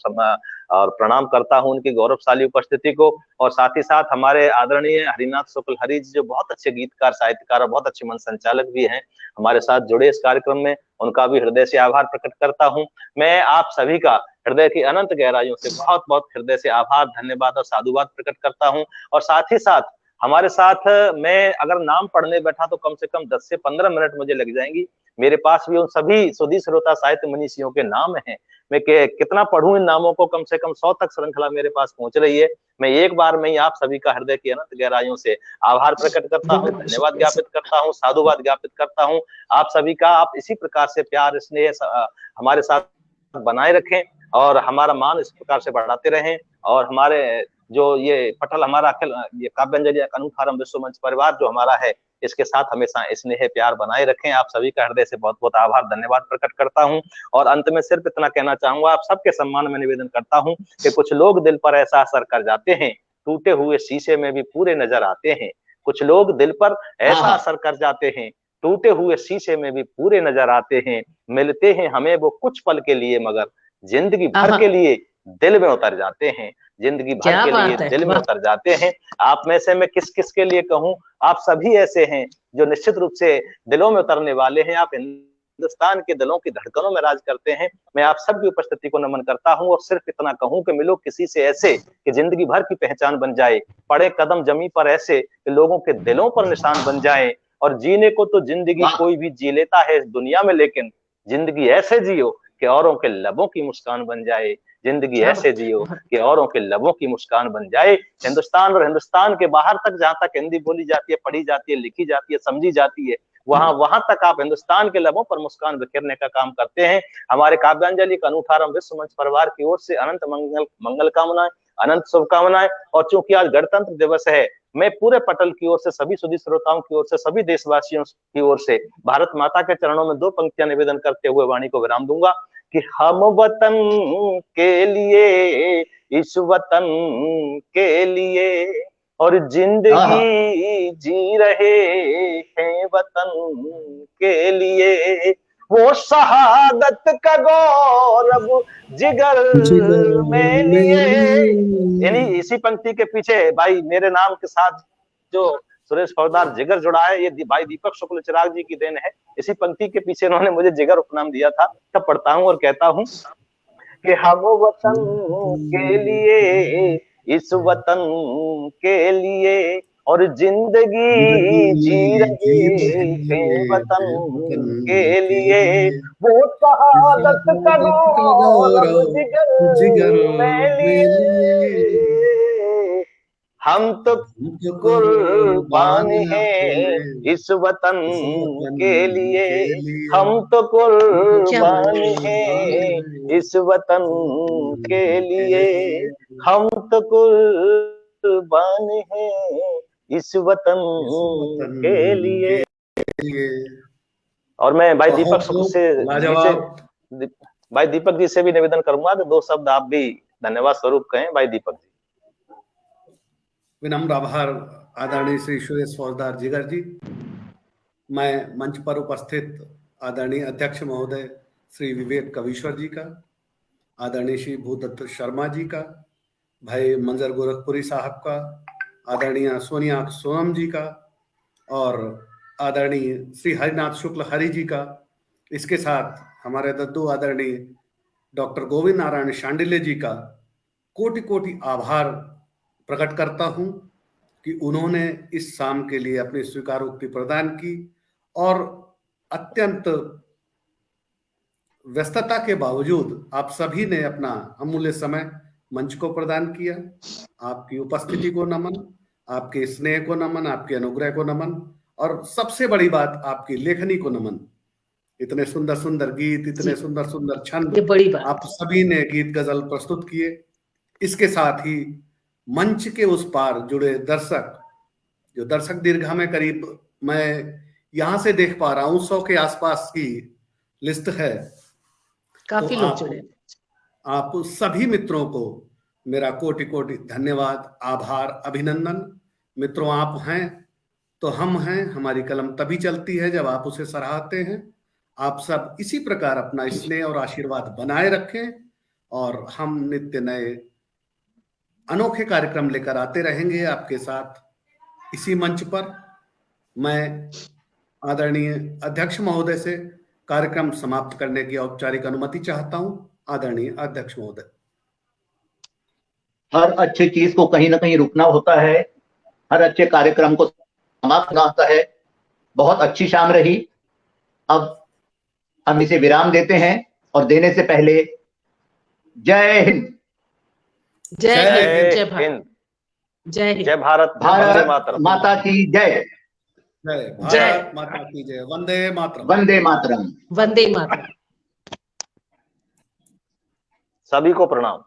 और प्रणाम करता हूँ उनकी गौरवशाली उपस्थिति को। और साथ ही साथ हमारे आदरणीय हरिनाथ शुक्ल हरि जी, जो बहुत अच्छे गीतकार, साहित्यकार और बहुत अच्छे मंच संचालक भी हैं, हमारे साथ जुड़े इस कार्यक्रम में, उनका भी हृदय से आभार प्रकट करता हूँ। मैं आप सभी का हृदय की अनंत गहराइयों से बहुत बहुत हृदय से आभार, धन्यवाद और साधुवाद प्रकट करता हूँ। और साथ ही साथ हमारे साथ मैं अगर नाम पढ़ने बैठा तो कम से कम 10 से 15 मिनट मुझे लग जाएंगी। मेरे पास भी उन सभी सुधी श्रोता साहित्य मनीषियों के नाम हैं, मैं कितना पढ़ूं इन नामों को, कम से कम 100 तक श्रृंखला मेरे पास पहुंच रही है। मैं एक बार में ही आप सभी का हृदय की अनंत गहराइयों से आभार प्रकट करता हूँ, धन्यवाद ज्ञापित करता हूँ, साधुवाद ज्ञापित करता हूँ। आप सभी का आप इसी प्रकार से प्यार स्नेह हमारे साथ बनाए रखें और हमारा मान इस प्रकार से बढ़ाते रहें। और हमारे जो ये पटल हमारा ये काव्यांजलि अनूठा आरंभ विश्व मंच परिवार जो हमारा है, इसके साथ हमेशा स्नेह प्यार बनाए रखें। आप सभी का हृदय से बहुत बहुत आभार, धन्यवाद प्रकट करता हूं। और अंत में सिर्फ इतना कहना चाहूंगा, आप सबके सम्मान में निवेदन करता हूं कि कुछ लोग दिल पर ऐसा असर कर जाते हैं, टूटे हुए शीशे में भी पूरे नजर आते हैं। कुछ लोग दिल पर ऐसा असर कर जाते हैं, टूटे हुए शीशे में भी पूरे नजर आते हैं। मिलते हैं हमें वो कुछ पल के लिए, मगर जिंदगी भर के लिए दिल में उतर जाते हैं, जिंदगी भर के लिए दिल में उतर जाते हैं। आप में से मैं किस किस के लिए कहूं, आप सभी ऐसे हैं जो निश्चित रूप से दिलों में उतरने वाले हैं। आप हिंदुस्तान के दिलों की धड़कनों में राज करते हैं। मैं आप सबकी उपस्थिति को नमन करता हूं और सिर्फ इतना कहूं कि मिलो किसी से ऐसे कि जिंदगी भर की पहचान बन जाए, पड़े कदम जमी पर ऐसे कि लोगों के दिलों पर निशान बन जाए। और जीने को तो जिंदगी कोई भी जी लेता है इस दुनिया में, लेकिन जिंदगी ऐसे जियो कि औरों के लबों की मुस्कान बन जाए, जिंदगी ऐसे जियो कि औरों के लबों की मुस्कान बन जाए। हिंदुस्तान और हिंदुस्तान के बाहर तक जहां तक हिंदी बोली जाती है, पढ़ी जाती है, लिखी जाती है, समझी जाती है, वहां तक आप हिंदुस्तान के लबों पर मुस्कान बिखेरने का काम करते हैं। हमारे काव्यांजलि का अनूठा आरंभ विश्व मंच परिवार की ओर से अनंत मंगल कामनाएं, अनंत शुभकामनाएं। और चूंकि आज गणतंत्र दिवस है, मैं पूरे पटल की ओर से, सभी सुधी श्रोताओं की ओर से, सभी देशवासियों की ओर से भारत माता के चरणों में 2 पंक्तियां निवेदन करते हुए वाणी को विराम दूंगा कि हम वतन के लिए, इस वतन के लिए और जिंदगी जी रहे हैं वतन के लिए, वो शहादत का गौरव जिगर में लिए। यानी इसी पंक्ति के पीछे भाई मेरे नाम के साथ जो सुरेश फौजदार जिगर जुड़ा है, ये भाई दीपक शुक्ल चिराग जी की देन है। इसी पंक्ति के पीछे उन्होंने मुझे जिगर उपनाम दिया था। तब पढ़ता हूं और कहता हूं कि हम वतन के लिए, इस वतन के लिए और जिंदगी जी रहे हैं वतन के लिए। वो शहादत का गौरव जिगर में लिए, हम तो कुर्बान हैं इस वतन के लिए, हम तो कुर्बान हैं इस वतन के लिए, हम तो कुर्बान हैं इस वतन के लिए। और मैं भाई दीपक जी से भी निवेदन करूंगा कि 2 शब्द आप भी धन्यवाद स्वरूप कहें। भाई दीपक जी। विनम्र आभार आदरणीय श्री सुरेश फौजदार जिगर जी। मैं मंच पर उपस्थित आदरणीय अध्यक्ष महोदय श्री विवेक कवीश्वर जी का, आदरणीय श्री भूदत्त शर्मा जी का, भाई मंजर गोरखपुरी साहब का, आदरणीय सोनिया सोनम जी का और आदरणीय श्री हरिनाथ शुक्ल हरि जी का, इसके साथ हमारे दद्दू आदरणीय डॉक्टर गोविंद नारायण शांडिल्य जी का कोटि कोटि आभार प्रकट करता हूं कि उन्होंने इस शाम के लिए अपनी स्वीकारोक्ति प्रदान की और अत्यंत व्यस्तता के बावजूद आप सभी ने अपना अमूल्य समय मंच को प्रदान किया। आपकी उपस्थिति को नमन, आपके स्नेह को नमन, आपके अनुग्रह को नमन और सबसे बड़ी बात आपकी लेखनी को नमन। इतने सुंदर सुंदर गीत, इतने सुंदर सुंदर छंद आप सभी ने गीत गजल प्रस्तुत किए। इसके साथ ही मंच के उस पार जुड़े दर्शक, जो दर्शक दीर्घा में करीब मैं यहां से देख पा रहा हूं 100 के आसपास की लिस्ट है। काफी लोग जुड़े। आप सभी मित्रों को मेरा कोटि कोटि धन्यवाद, आभार, अभिनंदन। मित्रों, आप हैं तो हम हैं। हमारी कलम तभी चलती है जब आप उसे सराहते हैं। आप सब इसी प्रकार अपना स्नेह और आशीर्वाद बनाए रखें और हम नित्य नए अनोखे कार्यक्रम लेकर आते रहेंगे आपके साथ इसी मंच पर। मैं आदरणीय अध्यक्ष महोदय से कार्यक्रम समाप्त करने की औपचारिक अनुमति चाहता हूं। आदरणीय अध्यक्ष महोदय। हर अच्छी चीज को कहीं ना कहीं रुकना होता है, हर अच्छे कार्यक्रम को समाप्त करना होता है। बहुत अच्छी शाम रही। अब हम इसे विराम देते हैं और देने से पहले जय हिंद, जय हिंद, जय हिंद, जय हिंद, जय भारत, भारत माता की जय, जय भारत माता की जय, वंदे मातरम, वंदे मातरम, वंदे मातरम। सभी को प्रणाम।